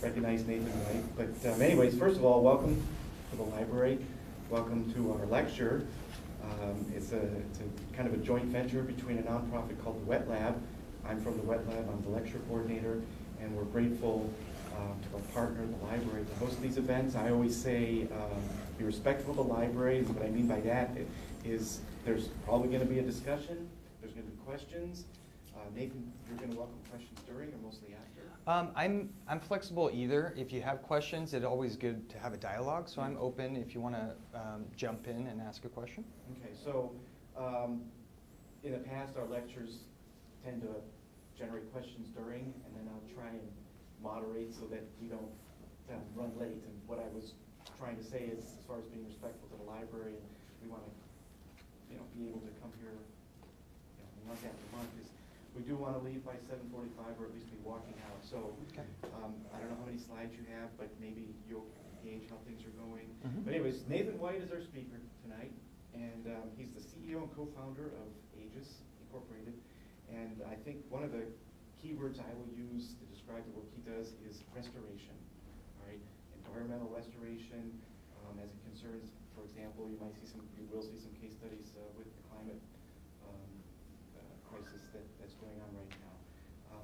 recognize Nathan White. But anyways, first of all, welcome to the library. Welcome to our lecture. It's a kind of a joint venture between a nonprofit called the Wetlab. I'm from the Wetlab. I'm the lecture coordinator, and we're grateful to our partner, the library, to host these events. I always say be respectful of the libraries. What I mean by that is there's probably going to be a discussion. There's going to be questions. Nathan, you're going to welcome questions during or mostly after? I'm flexible either. If you have questions, it's always good to have a dialogue, so I'm open if you want to jump in and ask a question. Okay, so in the past our lectures tend to generate questions during, and then I'll try and moderate so that we don't run late. And what I was trying to say is, as far as being respectful to the library, and we want to be able to come here month after month, is we do want to leave by 7:45 or at least be walking out. So okay. I don't know how many slides you have, but maybe you'll gauge how things are going. Mm-hmm. But anyways, Nathan White is our speaker tonight, and he's the CEO and co-founder of Aegis Incorporated. And I think one of the keywords I will use to describe the work he does is restoration. All right, environmental restoration, as it concerns, for example, you will see some case studies with the climate crisis that's going on right now.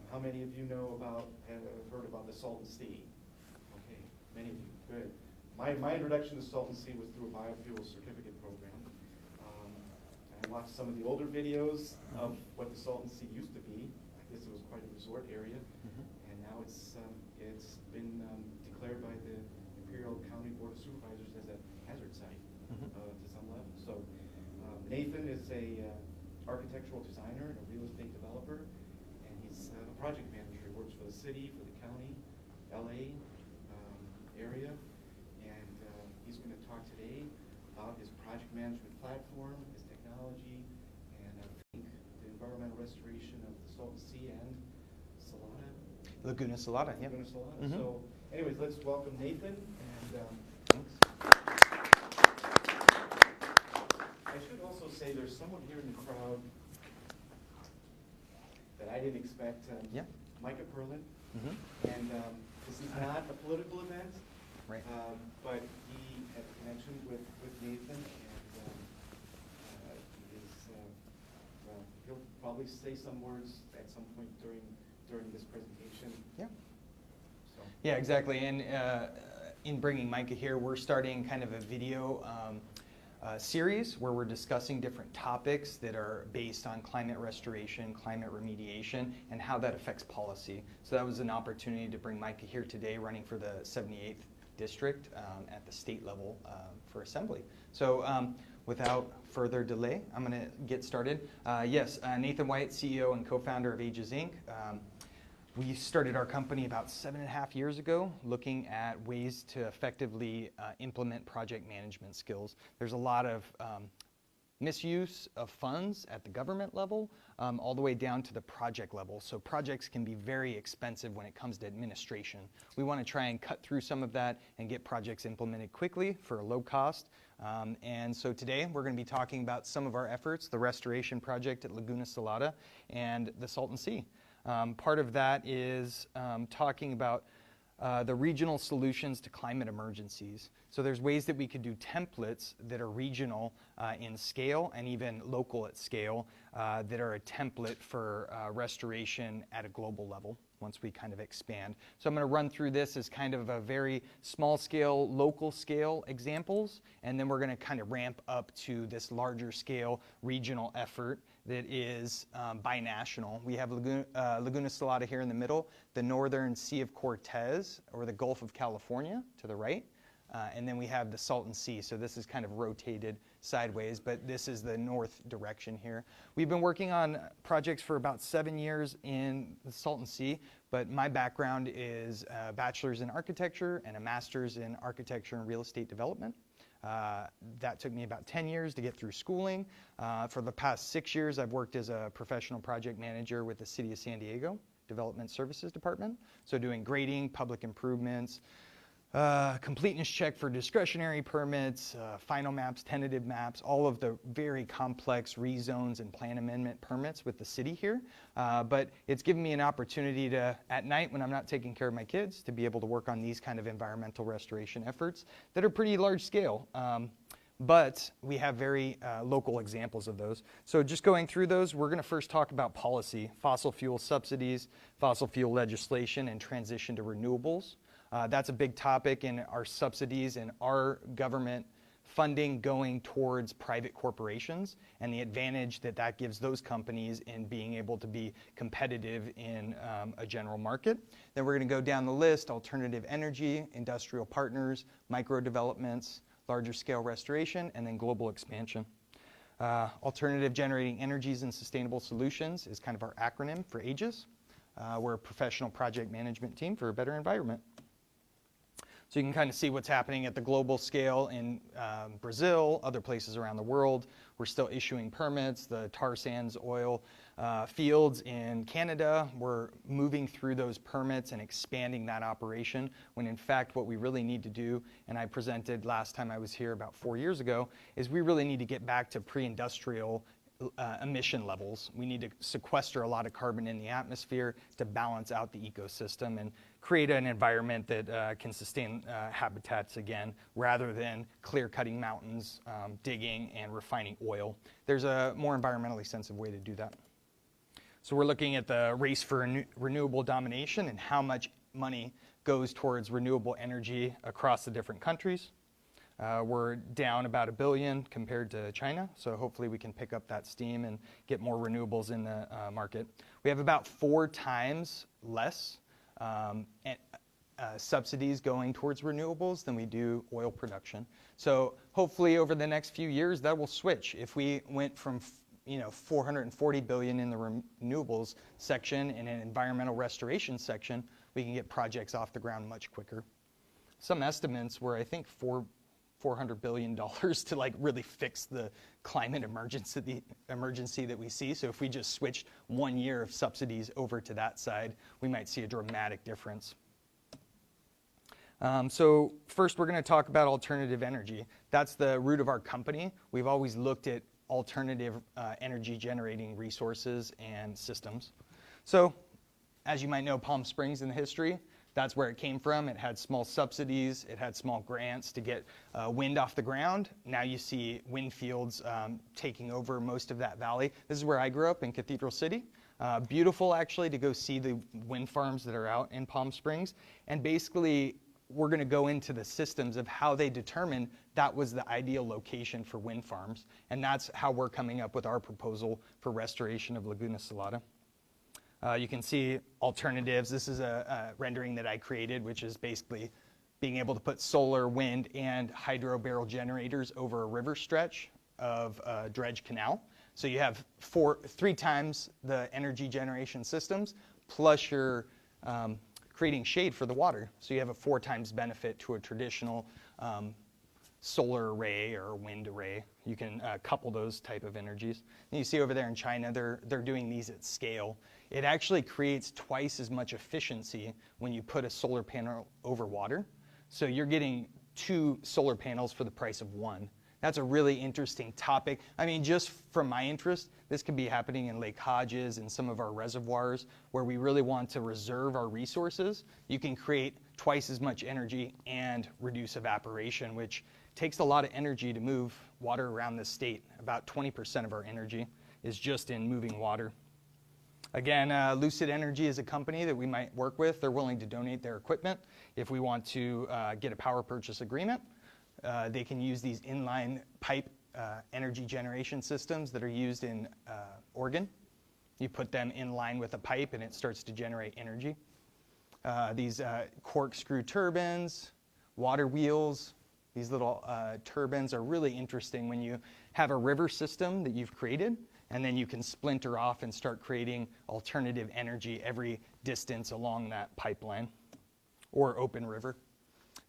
How many of you have heard about the Salton Sea? Okay, many of you, good. My introduction to Salton Sea was through a biofuel certificate program. I watched some of the older videos of what the Salton Sea used to be. I guess it was quite a resort area, and now it's been declared by the Imperial County Board of Supervisors as a hazard site to some level. So Nathan is a architectural designer and a real estate developer, and he's a project manager. He works for the city, for the county, LA area, and he's going to talk today about his project management platform, his technology, and I think the environmental restoration of the Salton Sea and Laguna Salada, yeah. Laguna Salada. So anyways, let's welcome Nathan, and thanks. I should also say there's someone here in the crowd that I didn't expect. Yeah. Micah Perlin. And this is not a political event, right? But he had a connection with Nathan, and he is, he'll probably say some words at some point during this presentation. Yeah. So. Yeah, exactly. And in bringing Micah here, we're starting kind of a video series where we're discussing different topics that are based on climate restoration, climate remediation, and how that affects policy. So that was an opportunity to bring Micah here today, running for the 78th district at the state level for assembly. So without further delay, I'm going to get started. Yes, Nathan White, CEO and co-founder of Aegis Inc. We started our company about 7.5 years ago, looking at ways to effectively implement project management skills. There's a lot of misuse of funds at the government level, all the way down to the project level. So projects can be very expensive when it comes to administration. We want to try and cut through some of that and get projects implemented quickly for a low cost. And so today we're going to be talking about some of our efforts, the restoration project at Laguna Salada and the Salton Sea. Part of that is talking about the regional solutions to climate emergencies. So there's ways that we could do templates that are regional in scale and even local at scale that are a template for restoration at a global level once we kind of expand. So I'm going to run through this as kind of a very small scale, local scale examples, and then we're going to kind of ramp up to this larger scale regional effort that is binational. We have Laguna Salada here in the middle, the northern Sea of Cortez, or the Gulf of California to the right, and then we have the Salton Sea. So this is kind of rotated sideways, but this is the north direction here. We've been working on projects for about 7 years in the Salton Sea, but my background is a bachelor's in architecture and a master's in architecture and real estate development. That took me about 10 years to get through schooling. For the past 6 years, I've worked as a professional project manager with the City of San Diego Development Services Department. So doing grading, public improvements, Completeness check for discretionary permits, final maps, tentative maps, all of the very complex rezones and plan amendment permits with the city here. But it's given me an opportunity to, at night when I'm not taking care of my kids, to be able to work on these kind of environmental restoration efforts that are pretty large scale. But we have very local examples of those. So just going through those, we're going to first talk about policy, fossil fuel subsidies, fossil fuel legislation, and transition to renewables. That's a big topic in our subsidies and our government funding going towards private corporations and the advantage that that gives those companies in being able to be competitive in a general market. Then we're going to go down the list: alternative energy, industrial partners, micro developments, larger scale restoration, and then global expansion. Alternative generating energies and sustainable solutions is kind of our acronym for AGES. We're a professional project management team for a better environment. So you can kind of see what's happening at the global scale in Brazil, other places around the world. We're still issuing permits. The tar sands oil fields in Canada, we're moving through those permits and expanding that operation, when in fact what we really need to do, and I presented last time I was here about 4 years ago, is we really need to get back to pre-industrial emission levels. We need to sequester a lot of carbon in the atmosphere to balance out the ecosystem and create an environment that can sustain habitats again, rather than clear-cutting mountains, digging, and refining oil. There's a more environmentally sensitive way to do that. So we're looking at the race for renewable domination and how much money goes towards renewable energy across the different countries. We're down about $1 billion compared to China, so hopefully we can pick up that steam and get more renewables in the market. We have about 4 times less subsidies going towards renewables than we do oil production. So hopefully over the next few years that will switch. If we went from $440 billion in the renewables section and an environmental restoration section, we can get projects off the ground much quicker. Some estimates were, I think, $400 billion to like really fix the climate emergency that we see. So if we just switched 1 year of subsidies over to that side, we might see a dramatic difference. So first we're going to talk about alternative energy. That's the root of our company. We've always looked at alternative energy generating resources and systems. So as you might know, Palm Springs in the history, that's where it came from. It had small subsidies. It had small grants to get wind off the ground. Now you see wind fields taking over most of that valley. This is where I grew up in Cathedral City. Beautiful, actually, to go see the wind farms that are out in Palm Springs. And basically, we're going to go into the systems of how they determined that was the ideal location for wind farms. And that's how we're coming up with our proposal for restoration of Laguna Salada. You can see alternatives. This is a rendering that I created, which is basically being able to put solar, wind, and hydro barrel generators over a river stretch of dredge canal. So you have 3 times the energy generation systems, plus you're creating shade for the water. So you have a 4 times benefit to a traditional solar array or wind array. You can couple those type of energies. And you see over there in China, they're doing these at scale. It actually creates twice as much efficiency when you put a solar panel over water. So you're getting 2 solar panels for the price of 1. That's a really interesting topic. I mean, just from my interest, this could be happening in Lake Hodges and some of our reservoirs where we really want to reserve our resources. You can create twice as much energy and reduce evaporation, which takes a lot of energy to move water around the state. About 20% of our energy is just in moving water. Again, Lucid Energy is a company that we might work with. They're willing to donate their equipment if we want to get a power purchase agreement. They can use these inline pipe energy generation systems that are used in Oregon. You put them in line with a pipe and it starts to generate energy. These corkscrew turbines, water wheels, these little turbines are really interesting when you have a river system that you've created, and then you can splinter off and start creating alternative energy every distance along that pipeline or open river.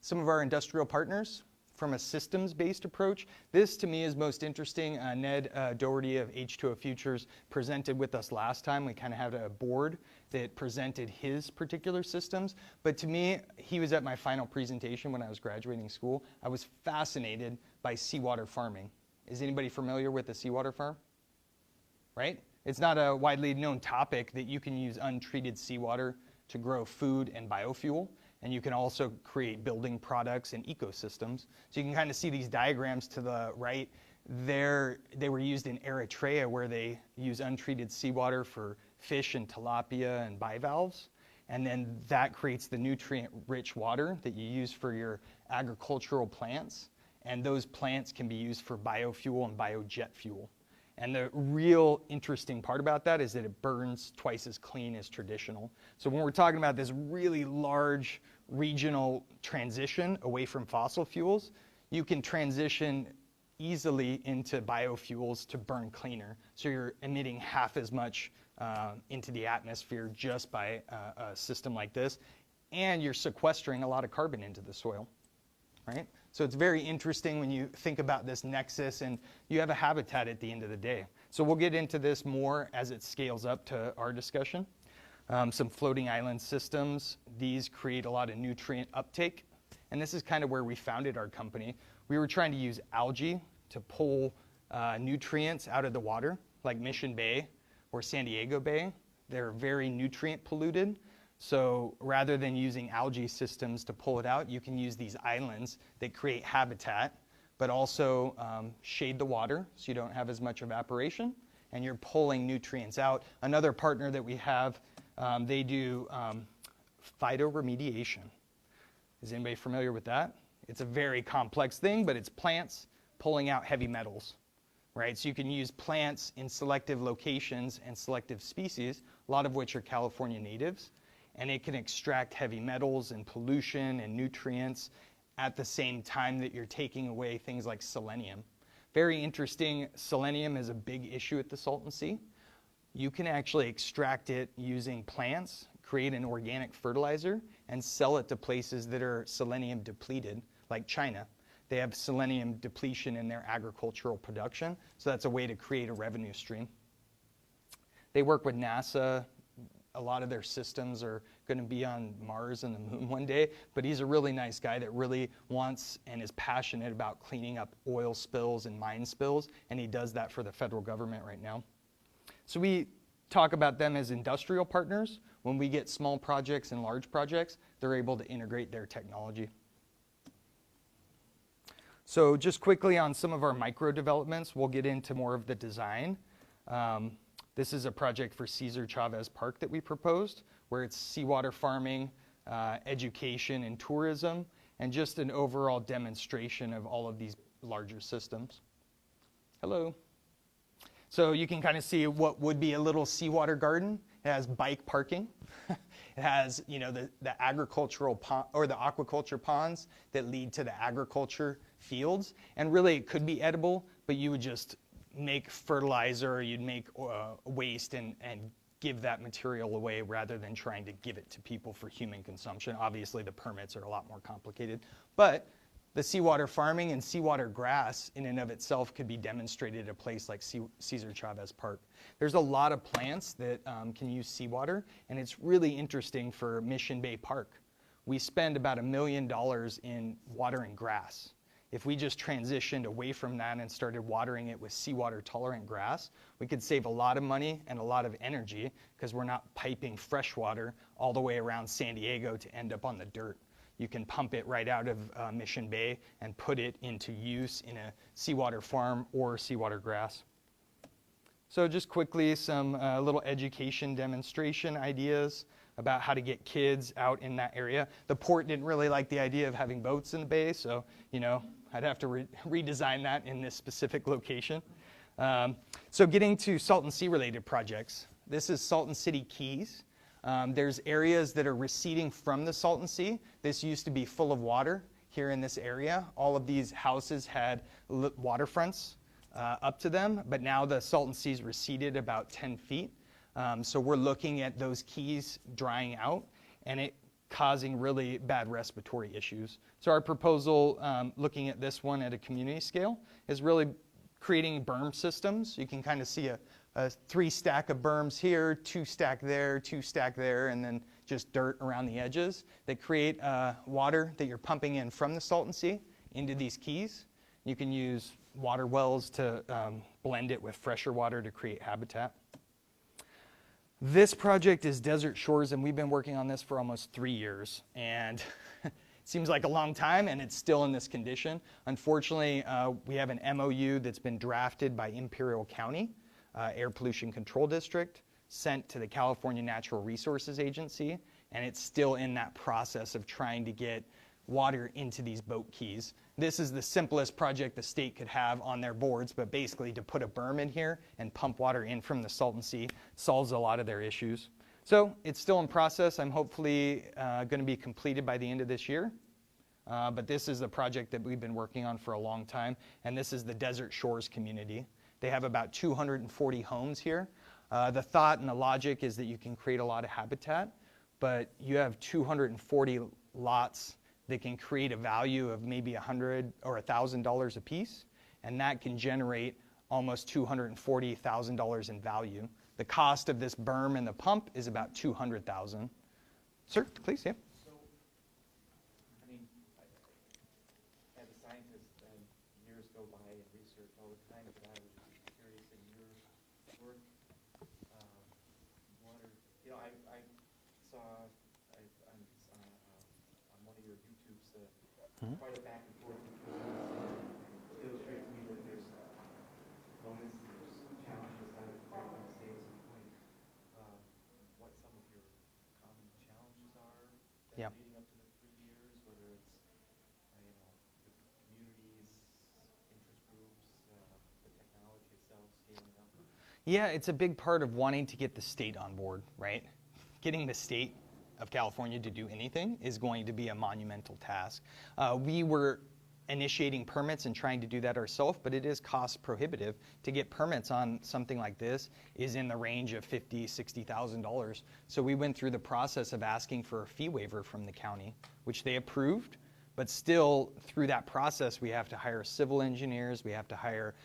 Some of our industrial partners, from a systems-based approach. This, to me, is most interesting. Ned Doherty of H2O Futures presented with us last time. We kind of had a board that presented his particular systems. But to me, he was at my final presentation when I was graduating school. I was fascinated by seawater farming. Is anybody familiar with a seawater farm? Right? It's not a widely known topic that you can use untreated seawater to grow food and biofuel. And you can also create building products and ecosystems. So you can kind of see these diagrams to the right. They were used in Eritrea, where they use untreated seawater for fish and tilapia and bivalves. And then that creates the nutrient-rich water that you use for your agricultural plants. And those plants can be used for biofuel and biojet fuel. And the real interesting part about that is that it burns twice as clean as traditional. So when we're talking about this really large regional transition away from fossil fuels, you can transition easily into biofuels to burn cleaner. So you're emitting half as much into the atmosphere just by a system like this. And you're sequestering a lot of carbon into the soil, right? So it's very interesting when you think about this nexus, and you have a habitat at the end of the day. So we'll get into this more as it scales up to our discussion. Some floating island systems. These create a lot of nutrient uptake. And this is kind of where we founded our company. We were trying to use algae to pull nutrients out of the water, like Mission Bay or San Diego Bay. They're very nutrient polluted. So rather than using algae systems to pull it out, you can use these islands that create habitat, but also shade the water so you don't have as much evaporation, and you're pulling nutrients out. Another partner that we have, they do phytoremediation. Is anybody familiar with that? It's a very complex thing, but it's plants pulling out heavy metals, right? So you can use plants in selective locations and selective species, a lot of which are California natives. And it can extract heavy metals and pollution and nutrients at the same time that you're taking away things like selenium. Very interesting, selenium is a big issue at the Salton Sea. You can actually extract it using plants, create an organic fertilizer, and sell it to places that are selenium depleted, like China. They have selenium depletion in their agricultural production, so that's a way to create a revenue stream. They work with NASA. A lot of their systems are going to be on Mars and the moon one day, but he's a really nice guy that really wants and is passionate about cleaning up oil spills and mine spills, and he does that for the federal government right now. So we talk about them as industrial partners. When we get small projects and large projects, they're able to integrate their technology. So just quickly on some of our micro developments, we'll get into more of the design. This is a project for Cesar Chavez Park that we proposed, where it's seawater farming, education, and tourism, and just an overall demonstration of all of these larger systems. Hello. So you can kind of see what would be a little seawater garden. It has bike parking. It has, the agricultural pond, or the aquaculture ponds that lead to the agriculture fields. And really, it could be edible, but you would just make fertilizer, you'd make waste and give that material away rather than trying to give it to people for human consumption. Obviously, the permits are a lot more complicated. But the seawater farming and seawater grass in and of itself could be demonstrated at a place like Cesar Chavez Park. There's a lot of plants that can use seawater, and it's really interesting for Mission Bay Park. We spend about $1 million in watering grass. If we just transitioned away from that and started watering it with seawater tolerant grass, we could save a lot of money and a lot of energy because we're not piping fresh water all the way around San Diego to end up on the dirt. You can pump it right out of Mission Bay and put it into use in a seawater farm or seawater grass. So just quickly, some little education demonstration ideas about how to get kids out in that area. The port didn't really like the idea of having boats in the bay, so, I'd have to redesign that in this specific location. So getting to Salton Sea related projects. This is Salton City Keys. There's areas that are receding from the Salton Sea. This used to be full of water here in this area. All of these houses had waterfronts up to them, but now the Salton Sea's receded about 10 feet. So we're looking at those keys drying out, and causing really bad respiratory issues. So our proposal, looking at this one at a community scale, is really creating berm systems. You can kind of see a 3 stack of berms here, 2 stack there, 2 stack there, and then just dirt around the edges that create water that you're pumping in from the Salton Sea into these keys. You can use water wells to blend it with fresher water to create habitat. This project is Desert Shores, and we've been working on this for almost 3 years. And it seems like a long time, and it's still in this condition. Unfortunately, we have an MOU that's been drafted by Imperial County, Air Pollution Control District, sent to the California Natural Resources Agency, and it's still in that process of trying to get water into these boat keys. This is the simplest project the state could have on their boards, but basically to put a berm in here and pump water in from the Salton Sea solves a lot of their issues. So it's still in process. I'm hopefully going to be completed by the end of this year. But this is the project that we've been working on for a long time, and this is the Desert Shores community. They have about 240 homes here. The thought and the logic is that you can create a lot of habitat, but you have 240 lots that can create a value of maybe $100 or $1,000 a piece, and that can generate almost $240,000 in value. The cost of this berm and the pump is about $200,000. Sir, please, yeah. So, I mean, as a scientist, years go by and research all the time, but I was just curious in your work, what are, you know, I saw on one of your YouTubes quite a back and forth illustrates to me that there's moments, there's challenges that are stay at some point. What some of your common challenges are that leading up to the 3 years, whether it's you know, the communities, interest groups, the technology itself, scaling up. Yeah, it's a big part of wanting to get the state on board, right? Getting the state of California to do anything is going to be a monumental task. We were initiating permits and trying to do that ourselves, but it is cost prohibitive. To get permits on something like this is in the range of $50,000, $60,000. So we went through the process of asking for a fee waiver from the county, which they approved, but still through that process we have to hire civil engineers, we have to hire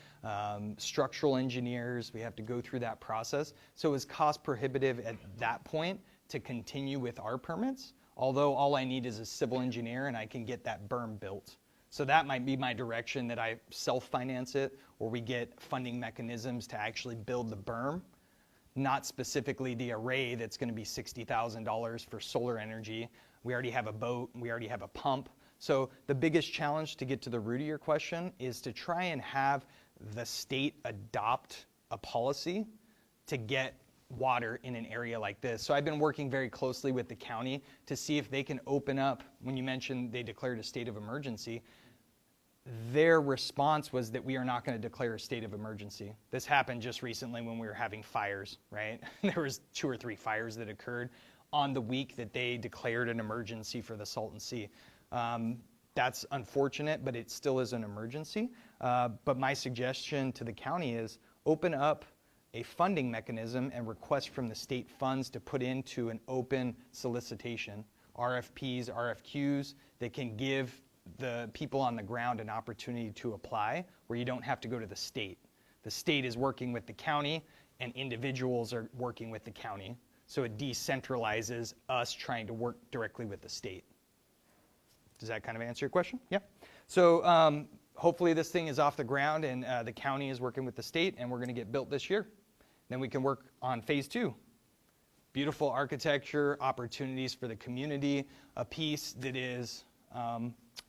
structural engineers, we have to go through that process. So it was cost prohibitive at that point to continue with our permits, although all I need is a civil engineer and I can get that berm built. So that might be my direction, that I self-finance it, or we get funding mechanisms to actually build the berm, not specifically the array that's going to be $60,000 for solar energy. We already have a boat, we already have a pump. So the biggest challenge, to get to the root of your question, is to try and have the state adopt a policy to get water in an area like this. So I've been working very closely with the county to see if they can open up. When you mentioned they declared a state of emergency, their response was that we are not going to declare a state of emergency. This happened just recently when we were having fires, right? There was 2 or 3 fires that occurred on the week that they declared an emergency for the Salton Sea. That's unfortunate, but it still is an emergency. But my suggestion to the county is open up a funding mechanism and request from the state funds to put into an open solicitation, RFPs, RFQs, that can give the people on the ground an opportunity to apply, where you don't have to go to the state. The state is working with the county and individuals are working with the county. So it decentralizes us trying to work directly with the state. Does that kind of answer your question? Yeah. So hopefully this thing is off the ground and the county is working with the state and we're going to get built this year. Then we can work on phase 2. Beautiful architecture, opportunities for the community, a piece that is,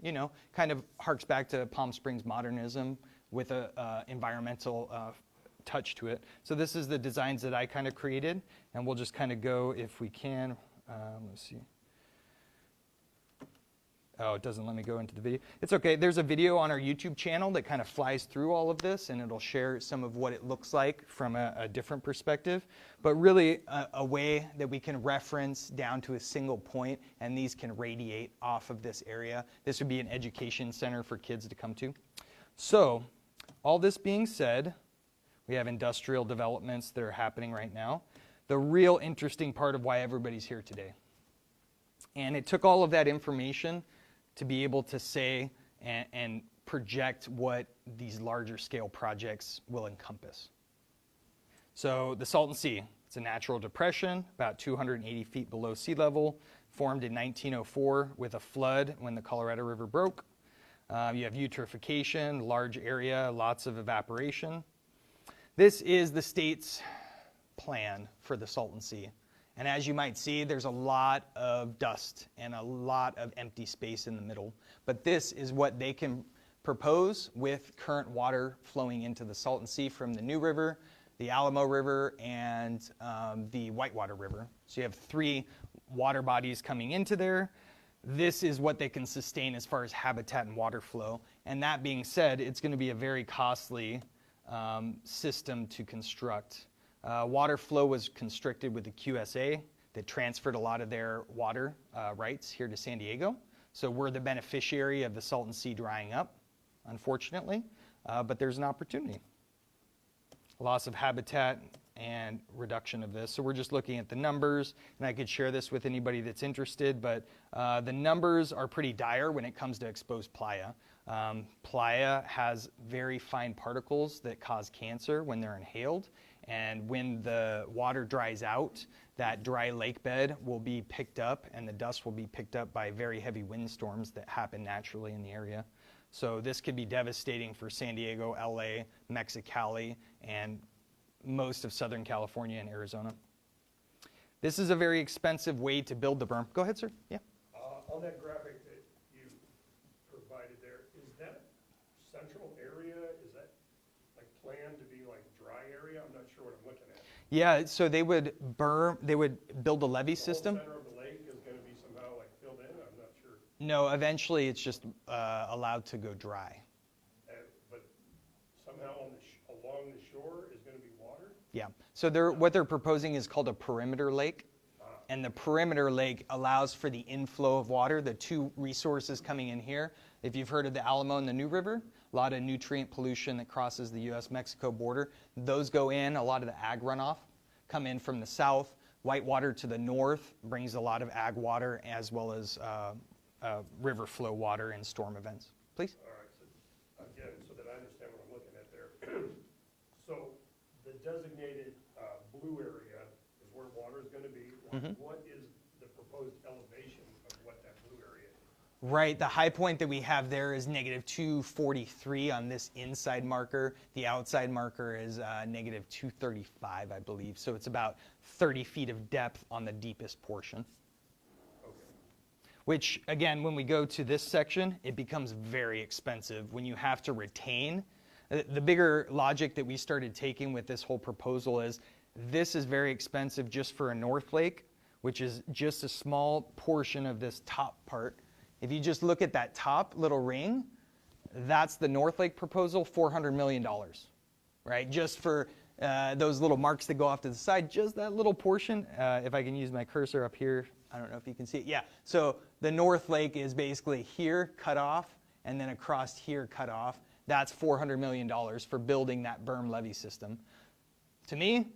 you know, kind of harks back to Palm Springs modernism with a environmental touch to it. So this is the designs that I kind of created, and we'll just kind of go, if we can, let's see. Oh, it doesn't let me go into the video. It's okay. There's a video on our YouTube channel that kind of flies through all of this, and it'll share some of what it looks like from a different perspective. But really a way that we can reference down to a single point, and these can radiate off of this area. This would be an education center for kids to come to. So all this being said, we have industrial developments that are happening right now. The real interesting part of why everybody's here today. And it took all of that information to be able to say and project what these larger scale projects will encompass. So the Salton Sea, it's a natural depression about 280 feet below sea level, formed in 1904 with a flood when the Colorado River broke. You have eutrophication, large area, lots of evaporation. This is the state's plan for the Salton Sea. And as you might see, there's a lot of dust and a lot of empty space in the middle. But this is what they can propose with current water flowing into the Salton Sea from the New River, the Alamo River, and the Whitewater River. So you have 3 water bodies coming into there. This is what they can sustain as far as habitat and water flow. And that being said, it's going to be a very costly system to construct. Water flow was constricted with the QSA that transferred a lot of their water rights here to San Diego. So we're the beneficiary of the Salton Sea drying up, unfortunately, but there's an opportunity. Loss of habitat and reduction of this. So we're just looking at the numbers, and I could share this with anybody that's interested, but the numbers are pretty dire when it comes to exposed playa. Playa has very fine particles that cause cancer when they're inhaled, and when the water dries out, that dry lake bed will be picked up, and the dust will be picked up by very heavy windstorms that happen naturally in the area. So this could be devastating for San Diego, LA, Mexicali, and most of Southern California and Arizona. This is a very expensive way to build the berm. Go ahead, sir. Yeah. On that graphic that you provided there, is that central area, is that like planned to be like dry area? I'm not sure what I'm looking at. Yeah, so they would build a levee system. The whole center of the lake is going to be somehow like filled in? I'm not sure. No, eventually it's just allowed to go dry. But somehow along the shore is going to be water? Yeah, so what they're proposing is called a perimeter lake. And the perimeter lake allows for the inflow of water, the 2 resources coming in here. If you've heard of the Alamo and the New River, a lot of nutrient pollution that crosses the U.S.-Mexico border. Those go in, a lot of the ag runoff come in from the south. Whitewater to the north brings a lot of ag water as well as river flow water in storm events. Please? All right, so again, so that I understand what I'm looking at there. So the designated blue area is where water is going to be. Mm-hmm. What is the proposed elevation of what that blue area is? Right, the high point that we have there is negative 243 on this inside marker. The outside marker is negative 235, I believe. So it's about 30 feet of depth on the deepest portion. Okay. Which, again, when we go to this section, it becomes very expensive when you have to retain. The bigger logic that we started taking with this whole proposal is this is very expensive just for a North Lake, which is just a small portion of this top part. If you just look at that top little ring, that's the North Lake proposal, $400 million, right? Just for those little marks that go off to the side, just that little portion. If I can use my cursor up here, I don't know if you can see it. Yeah, so the North Lake is basically here cut off, and then across here cut off. That's $400 million for building that berm levee system. To me,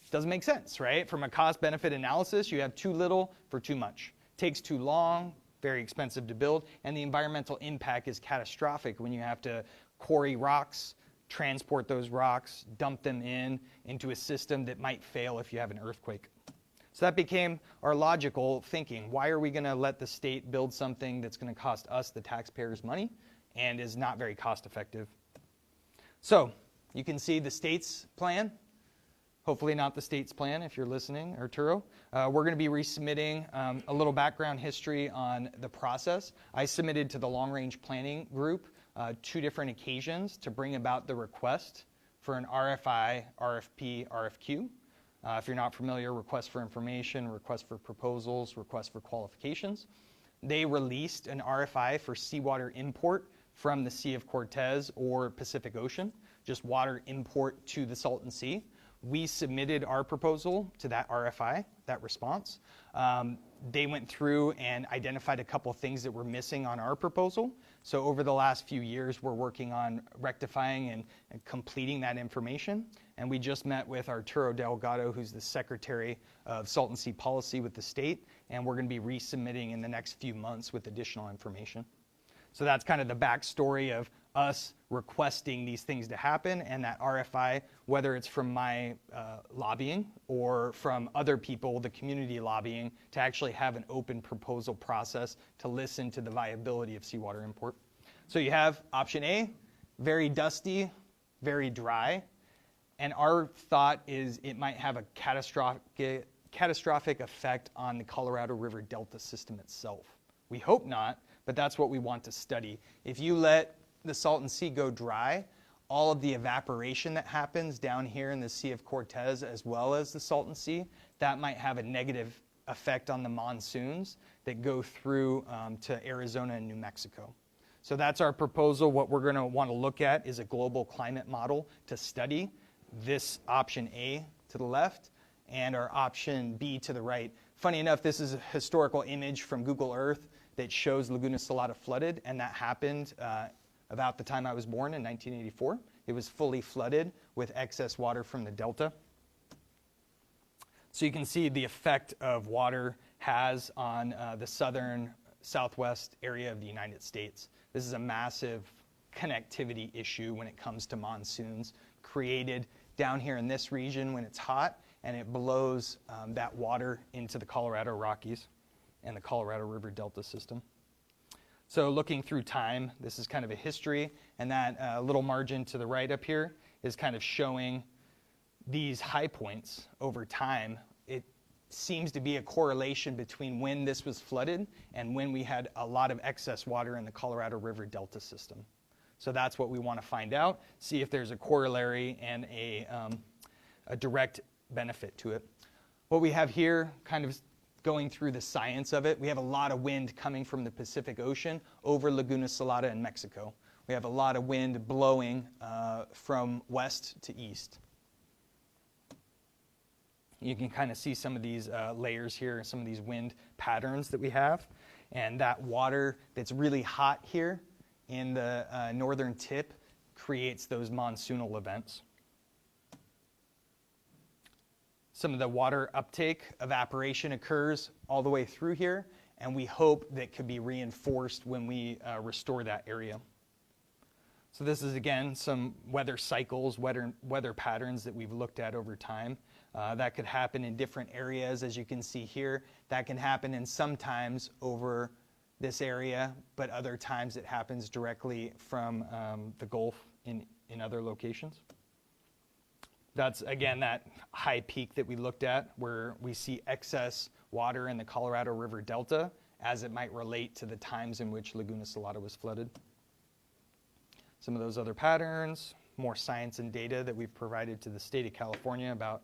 doesn't make sense, right? From a cost-benefit analysis, you have too little for too much. Takes too long, very expensive to build, and the environmental impact is catastrophic when you have to quarry rocks, transport those rocks, dump them into a system that might fail if you have an earthquake. So that became our logical thinking. Why are we going to let the state build something that's going to cost us, the taxpayers, money, and is not very cost-effective? So you can see the state's plan. Hopefully not the state's plan if you're listening, Arturo. We're going to be resubmitting a little background history on the process. I submitted to the long-range planning group 2 different occasions to bring about the request for an RFI, RFP, RFQ. If you're not familiar, request for information, request for proposals, request for qualifications. They released an RFI for seawater import from the Sea of Cortez or Pacific Ocean, just water import to the Salton Sea. We submitted our proposal to that RFI, that response. They went through and identified a couple things that were missing on our proposal. So over the last few years, we're working on rectifying and completing that information. And we just met with Arturo Delgado, who's the Secretary of Salton Sea Policy with the state, and we're going to be resubmitting in the next few months with additional information. So that's kind of the backstory of us requesting these things to happen, and that RFI, whether it's from my lobbying or from other people, the community lobbying, to actually have an open proposal process to listen to the viability of seawater import. So you have option A, very dusty, very dry, and our thought is it might have a catastrophic effect on the Colorado River Delta system itself. We hope not, but that's what we want to study. If you let the Salton Sea go dry, all of the evaporation that happens down here in the Sea of Cortez as well as the Salton Sea, that might have a negative effect on the monsoons that go through to Arizona and New Mexico. So that's our proposal. What we're going to want to look at is a global climate model to study this option A to the left and our option B to the right. Funny enough, this is a historical image from Google Earth that shows Laguna Salada flooded, and that happened about the time I was born in 1984. It was fully flooded with excess water from the Delta. So you can see the effect of water has on the southern southwest area of the United States. This is a massive connectivity issue when it comes to monsoons, created down here in this region when it's hot, and it blows that water into the Colorado Rockies and the Colorado River Delta system. So looking through time, this is kind of a history, and that little margin to the right up here is kind of showing these high points over time. It seems to be a correlation between when this was flooded and when we had a lot of excess water in the Colorado River Delta system. So that's what we want to find out, see if there's a corollary and a direct benefit to it. What we have here, kind of going through the science of it, we have a lot of wind coming from the Pacific Ocean over Laguna Salada in Mexico. We have a lot of wind blowing from west to east. You can kind of see some of these layers here, some of these wind patterns that we have. And that water that's really hot here in the northern tip creates those monsoonal events. Some of the water uptake, evaporation occurs all the way through here, and we hope that could be reinforced when we restore that area. So this is, again, some weather cycles, weather patterns that we've looked at over time. That could happen in different areas, as you can see here. That can happen in sometimes over this area, but other times it happens directly from the Gulf in other locations. That's, again, that high peak that we looked at where we see excess water in the Colorado River Delta as it might relate to the times in which Laguna Salada was flooded. Some of those other patterns, more science and data that we've provided to the state of California about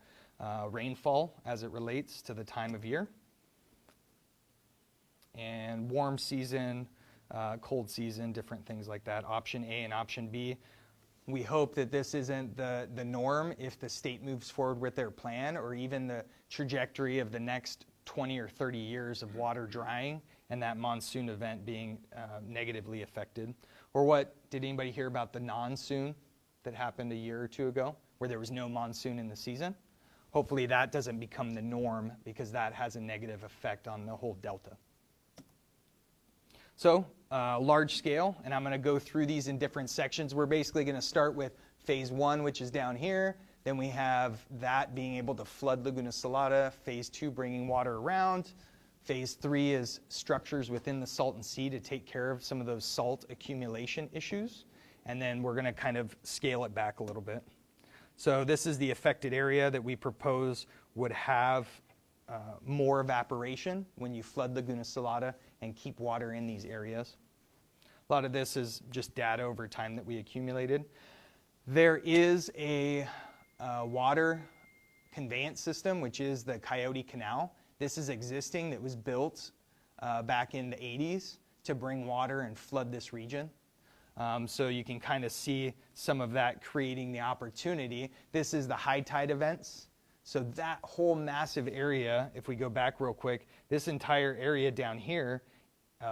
rainfall as it relates to the time of year. And warm season, cold season, different things like that. Option A and option B. We hope that this isn't the norm if the state moves forward with their plan, or even the trajectory of the next 20 or 30 years of water drying and that monsoon event being negatively affected. Or what, did anybody hear about the non-soon that happened a year or two ago where there was no monsoon in the season? Hopefully that doesn't become the norm, because that has a negative effect on the whole delta. So large scale, and I'm going to go through these in different sections. We're basically going to start with phase 1, which is down here. Then we have that being able to flood Laguna Salada. Phase 2, bringing water around. Phase 3 is structures within the Salton Sea to take care of some of those salt accumulation issues. And then we're going to kind of scale it back a little bit. So this is the affected area that we propose would have more evaporation when you flood Laguna Salada and keep water in these areas. A lot of this is just data over time that we accumulated. There is a water conveyance system, which is the Coyote Canal. This is existing, that was built back in the 80s to bring water and flood this region. So you can kind of see some of that creating the opportunity. This is the high tide events. So that whole massive area, if we go back real quick, this entire area down here,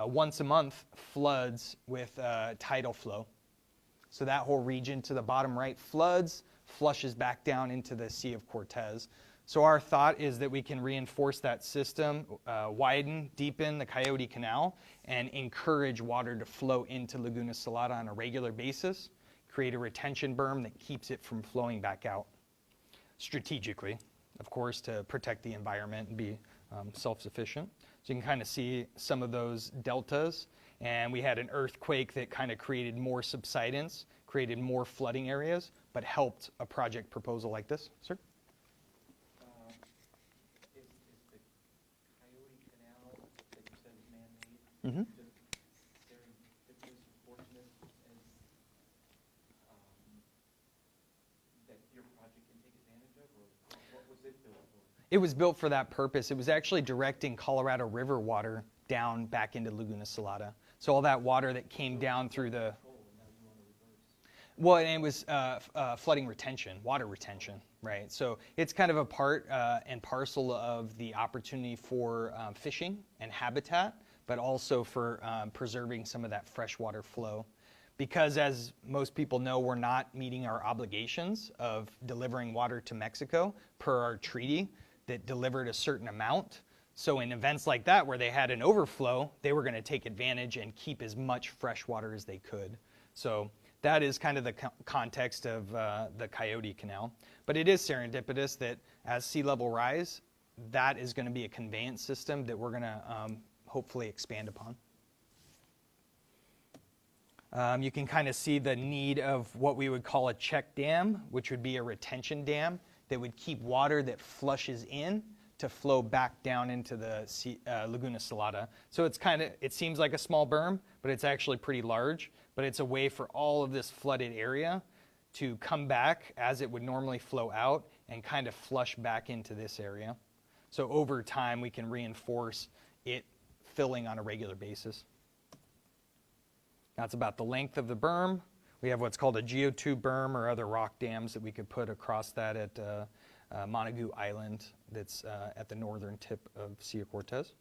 once a month floods with tidal flow. So that whole region to the bottom right floods, flushes back down into the Sea of Cortez. So our thought is that we can reinforce that system, widen, deepen the Coyote Canal, and encourage water to flow into Laguna Salada on a regular basis, create a retention berm that keeps it from flowing back out. Strategically, of course, to protect the environment and be self-sufficient. So you can kind of see some of those deltas. And we had an earthquake that kind of created more subsidence, created more flooding areas, but helped a project proposal like this. Sir? Is the Coyote Canal that you said is man-made, Mm-hmm. just serendipitous or fortunate as that your project can take advantage of, or what was it built for? It was built for that purpose. It was actually directing Colorado River water down back into Laguna Salada. So all that water that came down through the... Well, and it was flooding retention, water retention, right? So it's kind of a part and parcel of the opportunity for fishing and habitat, but also for preserving some of that freshwater flow. Because as most people know, we're not meeting our obligations of delivering water to Mexico per our treaty that delivered a certain amount. So in events like that where they had an overflow, they were going to take advantage and keep as much fresh water as they could. So that is kind of the context of the Coyote Canal. But it is serendipitous that as sea level rise, that is going to be a conveyance system that we're going to hopefully expand upon. You can kind of see the need of what we would call a check dam, which would be a retention dam that would keep water that flushes in to flow back down into the Laguna Salada. So it seems like a small berm, but it's actually pretty large. But it's a way for all of this flooded area to come back as it would normally flow out and kind of flush back into this area. So over time, we can reinforce it filling on a regular basis. That's about the length of the berm. We have what's called a geotube berm or other rock dams that we could put across that at Montague Island that's at the northern tip of Sea of Cortez.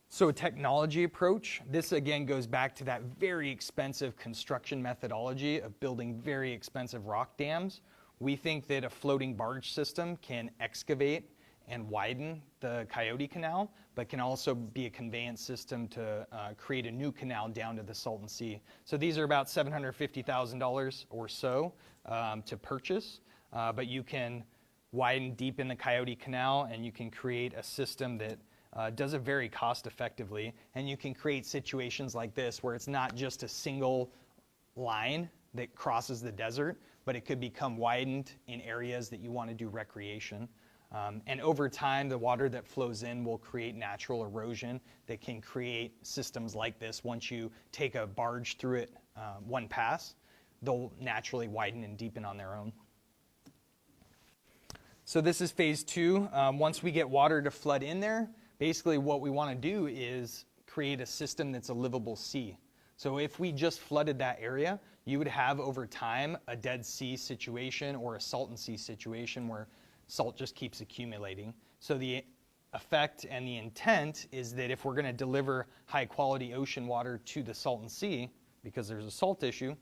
So a technology approach, this again goes back to that very expensive construction methodology of building very expensive rock dams. We think that a floating barge system can excavate and widen the Coyote Canal, but can also be a conveyance system to create a new canal down to the Salton Sea. So these are about $750,000 or so to purchase, but you can widen, deepen the Coyote Canal, and you can create a system that does it very cost effectively. And you can create situations like this where it's not just a single line that crosses the desert, but it could become widened in areas that you want to do recreation. And over time, the water that flows in will create natural erosion that can create systems like this. Once you take a barge through it one pass, they'll naturally widen and deepen on their own. So this is phase 2. Once we get water to flood in there, basically what we want to do is create a system that's a livable sea. So if we just flooded that area, you would have over time a Dead Sea situation or a Salton Sea situation where salt just keeps accumulating. So the effect and the intent is that if we're going to deliver high quality ocean water to the Salton Sea, because there's a salt issue,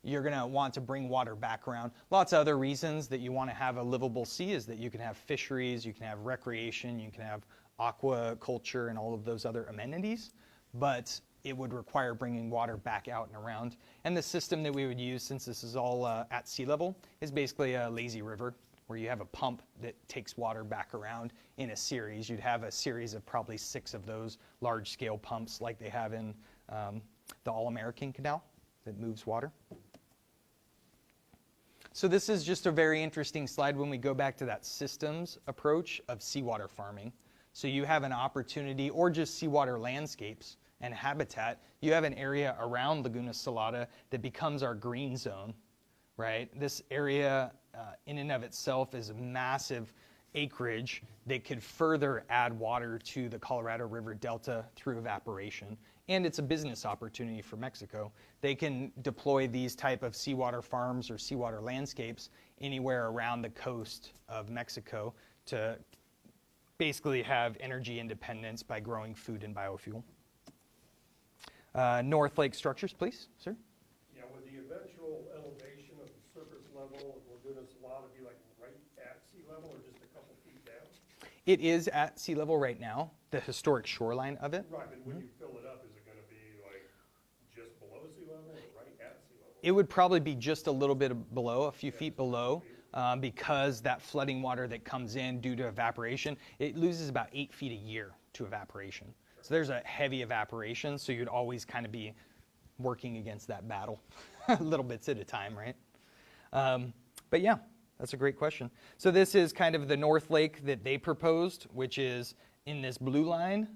you're going to want to bring water back around. Lots of other reasons that you want to have a livable sea is that you can have fisheries, you can have recreation, you can have aquaculture and all of those other amenities, but it would require bringing water back out and around. And the system that we would use, since this is all at sea level, is basically a lazy river, where you have a pump that takes water back around in a series. You'd have a series of probably 6 of those large-scale pumps like they have in the All-American Canal that moves water. So this is just a very interesting slide when we go back to that systems approach of seawater farming. So you have an opportunity, or just seawater landscapes and habitat. You have an area around Laguna Salada that becomes our green zone, right? This area in and of itself is a massive acreage that could further add water to the Colorado River Delta through evaporation. And it's a business opportunity for Mexico. They can deploy these type of seawater farms or seawater landscapes anywhere around the coast of Mexico to basically have energy independence by growing food and biofuel. North Lake structures, please, sir. Yeah, It is at sea level right now, the historic shoreline of it. Right, but when you fill it up, is it gonna be like just below sea level or right at sea level? It would probably be just a little bit below, a few feet below, because that flooding water that comes in due to evaporation, it loses about 8 feet a year to evaporation. So there's a heavy evaporation, so you'd always kind of be working against that battle, little bits at a time, right? But yeah, that's a great question. So this is kind of the North Lake that they proposed, which is in this blue line,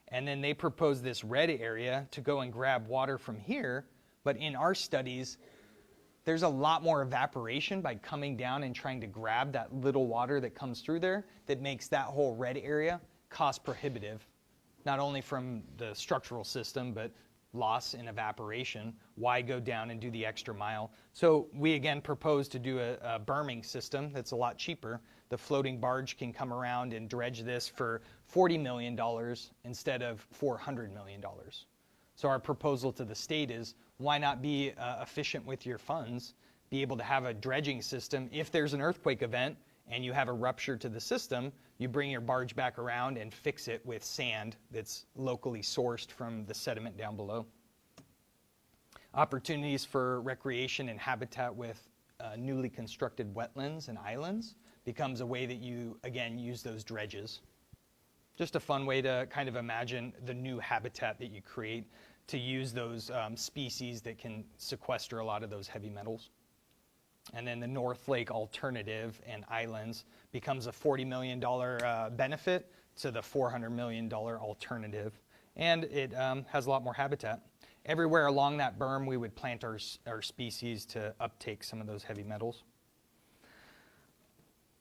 and then they proposed this red area to go and grab water from here. But in our studies, there's a lot more evaporation by coming down and trying to grab that little water that comes through there that makes that whole red area cost prohibitive, not only from the structural system, but loss in evaporation. Why go down and do the extra mile? So we again propose to do a berming system that's a lot cheaper. The floating barge can come around and dredge this for $40 million instead of $400 million. So our proposal to the state is, why not be efficient with your funds, be able to have a dredging system. If there's an earthquake event and you have a rupture to the system, you bring your barge back around and fix it with sand that's locally sourced from the sediment down below. Opportunities for recreation and habitat with newly constructed wetlands and islands becomes a way that you, again, use those dredges. Just a fun way to kind of imagine the new habitat that you create to use those species that can sequester a lot of those heavy metals. And then the North Lake alternative and islands becomes a $40 million benefit to the $400 million alternative. And it has a lot more habitat. Everywhere along that berm, we would plant our species to uptake some of those heavy metals.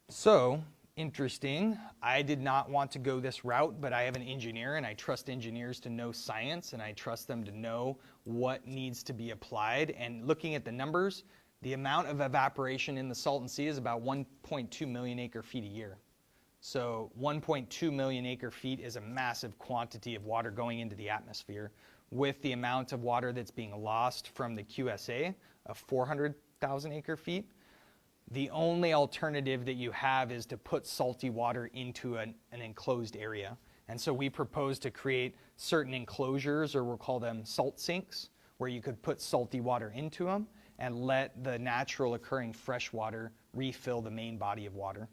So, interesting. I did not want to go this route, but I have an engineer, and I trust engineers to know science, and I trust them to know what needs to be applied. And looking at the numbers, the amount of evaporation in the Salton Sea is about 1.2 million acre feet a year. So 1.2 million acre feet is a massive quantity of water going into the atmosphere, with the amount of water that's being lost from the QSA of 400,000 acre feet. The only alternative that you have is to put salty water into an enclosed area. And so we propose to create certain enclosures, or we'll call them salt sinks, where you could put salty water into them and let the natural occurring fresh water refill the main body of water.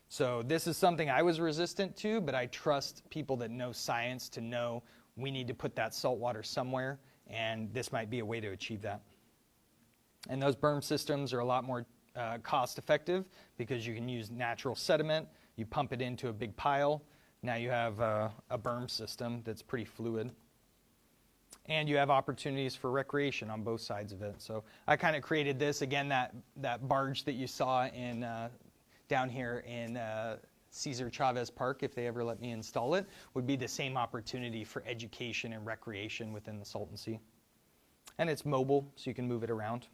So this is something I was resistant to, but I trust people that know science to know we need to put that salt water somewhere, and this might be a way to achieve that. And those berm systems are a lot more cost effective because you can use natural sediment, you pump it into a big pile, now you have a berm system that's pretty fluid. And you have opportunities for recreation on both sides of it. So I kind of created this, again, that barge that you saw in down here in Cesar Chavez Park, if they ever let me install it, would be the same opportunity for education and recreation within the Salton Sea. And it's mobile, so you can move it around.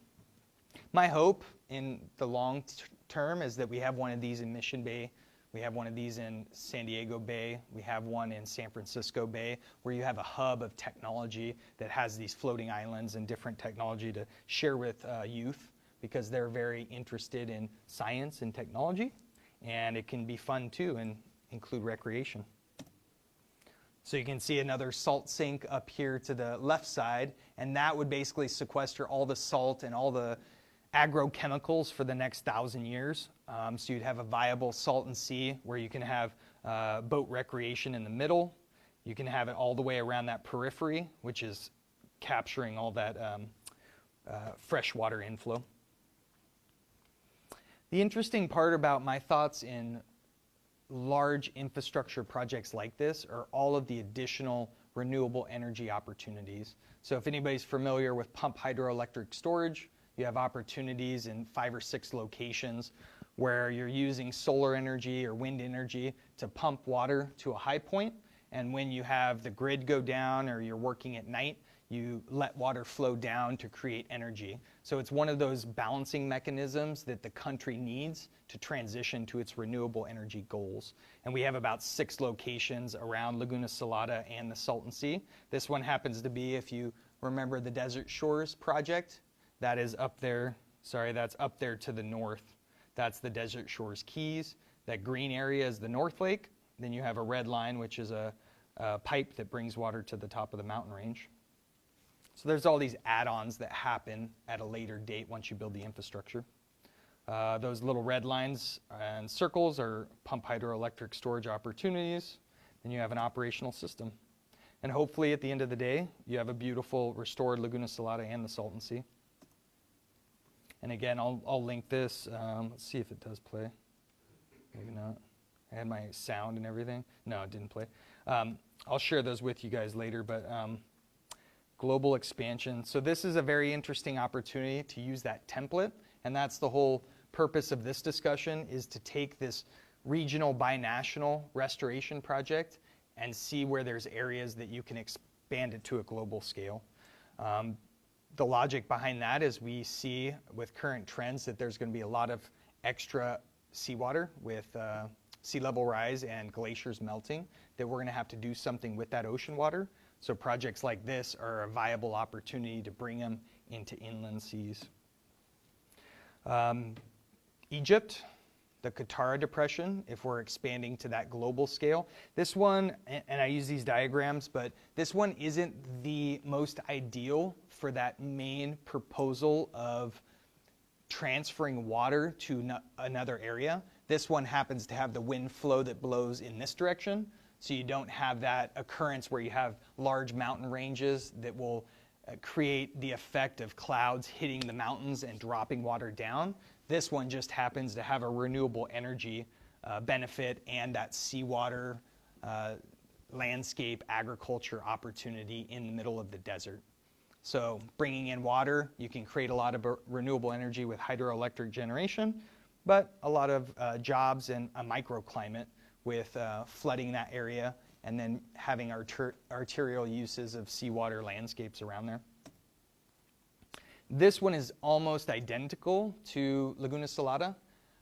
My hope in the long term is that we have one of these in Mission Bay, we have one of these in San Diego Bay, we have one in San Francisco Bay, where you have a hub of technology that has these floating islands and different technology to share with youth, because they're very interested in science and technology, and it can be fun too and include recreation. So you can see another salt sink up here to the left side, and that would basically sequester all the salt and all the agrochemicals for the next 1,000 years. So you'd have a viable Salton Sea where you can have boat recreation in the middle. You can have it all the way around that periphery, which is capturing all that freshwater inflow. The interesting part about my thoughts in large infrastructure projects like this are all of the additional renewable energy opportunities. So if anybody's familiar with pump hydroelectric storage, you have opportunities in 5 or 6 locations where you're using solar energy or wind energy to pump water to a high point. And when you have the grid go down or you're working at night, you let water flow down to create energy. So it's one of those balancing mechanisms that the country needs to transition to its renewable energy goals. And we have about 6 locations around Laguna Salada and the Salton Sea. This one happens to be, if you remember the Desert Shores project, that is up there, that's up there to the north. That's the Desert Shores Keys. That green area is the North Lake. Then you have a red line, which is a pipe that brings water to the top of the mountain range. So there's all these add-ons that happen at a later date once you build the infrastructure. Those little red lines and circles are pump hydroelectric storage opportunities. Then you have an operational system. And hopefully at the end of the day, you have a beautiful restored Laguna Salada and the Salton Sea. And again, I'll link this. Let's see if it does play. Maybe not. I had my sound and everything. No, it didn't play. I'll share those with you guys later, but global expansion. So this is a very interesting opportunity to use that template, and that's the whole purpose of this discussion, is to take this regional binational restoration project and see where there's areas that you can expand it to a global scale. The logic behind that is we see with current trends that there's going to be a lot of extra seawater with sea level rise and glaciers melting, that we're going to have to do something with that ocean water. So projects like this are a viable opportunity to bring them into inland seas. Egypt, the Coyote Depression, if we're expanding to that global scale. This one, and I use these diagrams, but this one isn't the most ideal for that main proposal of transferring water to another area. This one happens to have the wind flow that blows in this direction, so you don't have that occurrence where you have large mountain ranges that will create the effect of clouds hitting the mountains and dropping water down. This one just happens to have a renewable energy benefit and that seawater landscape agriculture opportunity in the middle of the desert. So bringing in water, you can create a lot of renewable energy with hydroelectric generation, but a lot of jobs and a microclimate with flooding that area and then having arterial uses of seawater landscapes around there. This one is almost identical to Laguna Salada,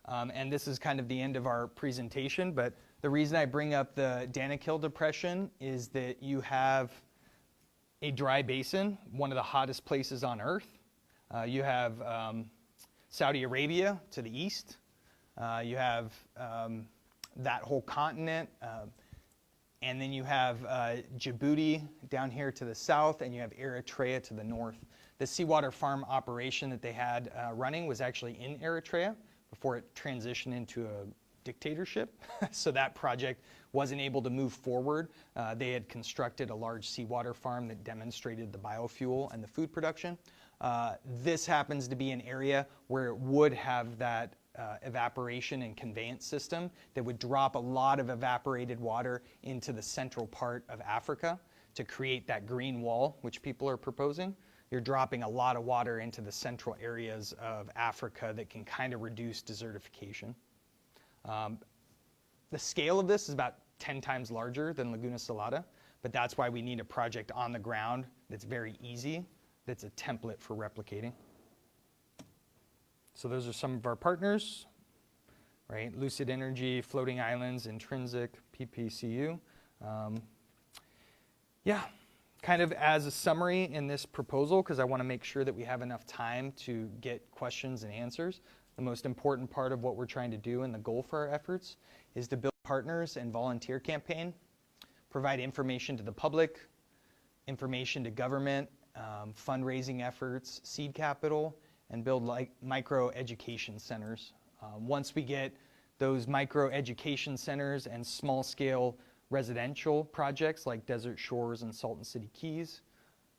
and this is kind of the end of our presentation, but the reason I bring up the Danakil Depression is that you have a dry basin, one of the hottest places on Earth. You have Saudi Arabia to the east. You have that whole continent, and then you have Djibouti down here to the south, and you have Eritrea to the north. The seawater farm operation that they had running was actually in Eritrea before it transitioned into a dictatorship. So that project wasn't able to move forward. They had constructed a large seawater farm that demonstrated the biofuel and the food production. This happens to be an area where it would have that evaporation and conveyance system that would drop a lot of evaporated water into the central part of Africa to create that green wall, which people are proposing. You're dropping a lot of water into the central areas of Africa that can kind of reduce desertification. The scale of this is about 10 times larger than Laguna Salada, but that's why we need a project on the ground that's very easy, that's a template for replicating. So those are some of our partners, right? Lucid Energy, Floating Islands, Intrinsic, PPCU. Yeah, kind of as a summary in this proposal, because I want to make sure that we have enough time to get questions and answers. The most important part of what we're trying to do and the goal for our efforts is to build partners and volunteer campaign, provide information to the public, information to government, fundraising efforts, seed capital, and build micro education centers. Once we get those micro education centers and small scale residential projects like Desert Shores and Salton City Keys,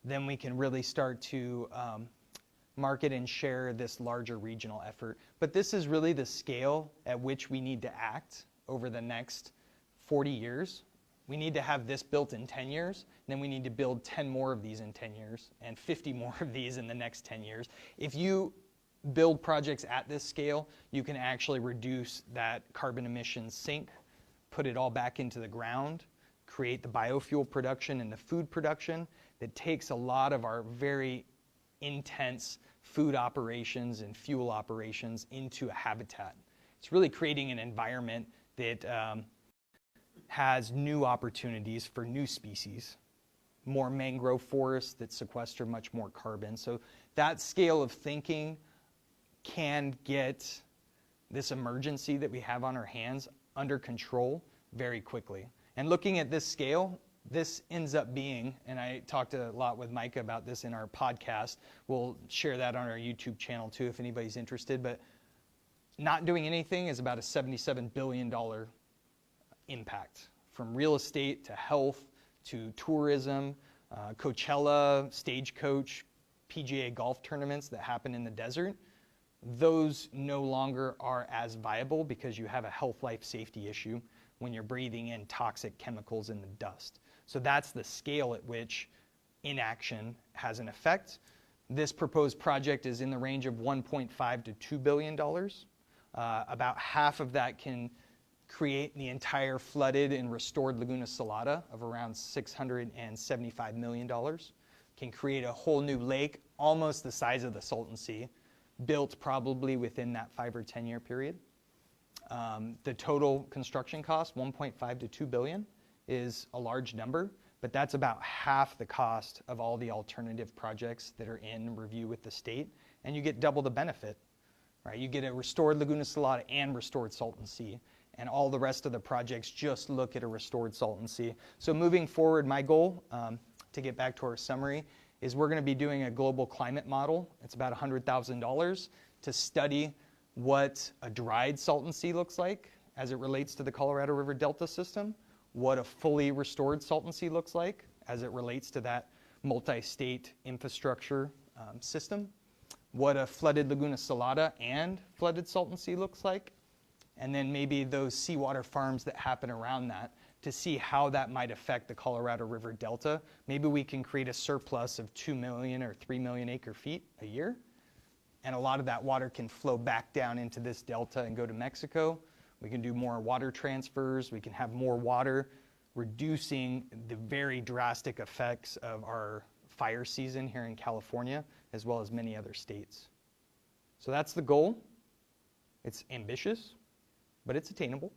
then we can really start to market and share this larger regional effort. But this is really the scale at which we need to act over the next 40 years. We need to have this built in 10 years, then we need to build 10 more of these in 10 years, and 50 more of these in the next 10 years. If you build projects at this scale, you can actually reduce that carbon emissions sink, put it all back into the ground, create the biofuel production and the food production that takes a lot of our very intense food operations and fuel operations into a habitat. It's really creating an environment that has new opportunities for new species, more mangrove forests that sequester much more carbon. So that scale of thinking can get this emergency that we have on our hands under control very quickly. And looking at this scale, this ends up being, and I talked a lot with Micah about this in our podcast. We'll share that on our YouTube channel too if anybody's interested. But not doing anything is about a $77 billion impact, from real estate to health to tourism, Coachella, Stagecoach, PGA golf tournaments that happen in the desert. Those no longer are as viable because you have a health life safety issue when you're breathing in toxic chemicals in the dust. So that's the scale at which inaction has an effect. This proposed project is in the range of $1.5 to $2 billion. About half of that can create the entire flooded and restored Laguna Salada of around $675 million. Can create a whole new lake, almost the size of the Salton Sea, built probably within that 5 or 10 year period. The total construction cost, 1.5 to 2 billion, is a large number, but that's about half the cost of all the alternative projects that are in review with the state, and you get double the benefit, right? You get a restored Laguna Salada and restored Salton Sea, and all the rest of the projects just look at a restored Salton Sea. So moving forward, my goal, to get back to our summary, is we're going to be doing a global climate model. It's about $100,000 to study what a dried Salton Sea looks like as it relates to the Colorado River Delta system, what a fully restored Salton Sea looks like as it relates to that multi-state infrastructure system, what a flooded Laguna Salada and flooded Salton Sea looks like, and then maybe those seawater farms that happen around that to see how that might affect the Colorado River Delta. Maybe we can create a surplus of 2 million or 3 million acre feet a year, and a lot of that water can flow back down into this delta and go to Mexico. We can do more water transfers. We can have more water, reducing the very drastic effects of our fire season here in California, as well as many other states. So that's the goal. It's ambitious, but it's attainable.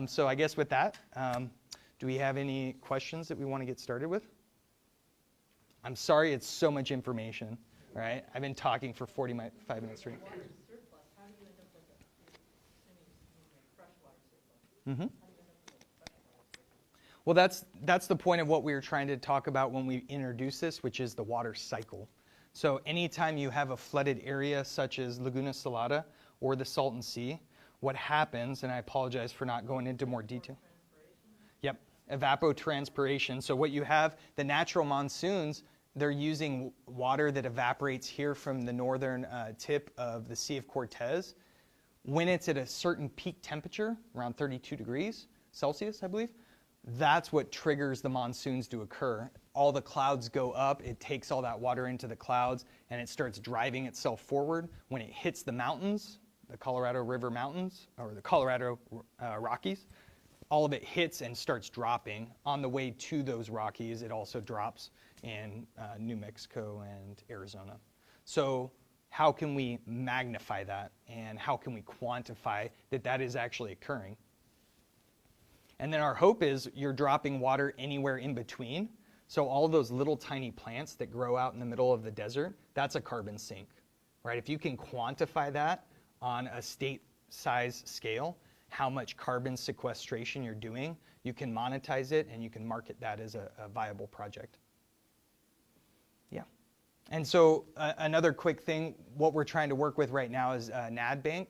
So I guess with that, do we have any questions that we want to get started with? I'm sorry it's so much information, right? I've been talking for 45 minutes straight. Water surplus, how do you end up with a freshwater surplus? How do you end up with a freshwater surplus? Well, that's the point of what we were trying to talk about when we introduced this, which is the water cycle. So anytime you have a flooded area such as Laguna Salada or the Salton Sea, what happens, and I apologize for not going into more detail. Yep, evapotranspiration. So what you have, the natural monsoons, they're using water that evaporates here from the northern tip of the Sea of Cortez. When it's at a certain peak temperature, around 32 degrees Celsius, I believe, that's what triggers the monsoons to occur. All the clouds go up, it takes all that water into the clouds, and it starts driving itself forward. When it hits the mountains, the Colorado River Mountains, or the Colorado Rockies, all of it hits and starts dropping. On the way to those Rockies, it also drops in New Mexico and Arizona. So how can we magnify that, and how can we quantify that that is actually occurring? And then our hope is you're dropping water anywhere in between. So all those little tiny plants that grow out in the middle of the desert, that's a carbon sink, right? If you can quantify that on a state size scale, how much carbon sequestration you're doing, you can monetize it and you can market that as a viable project. Yeah. And so another quick thing, what we're trying to work with right now is NADBank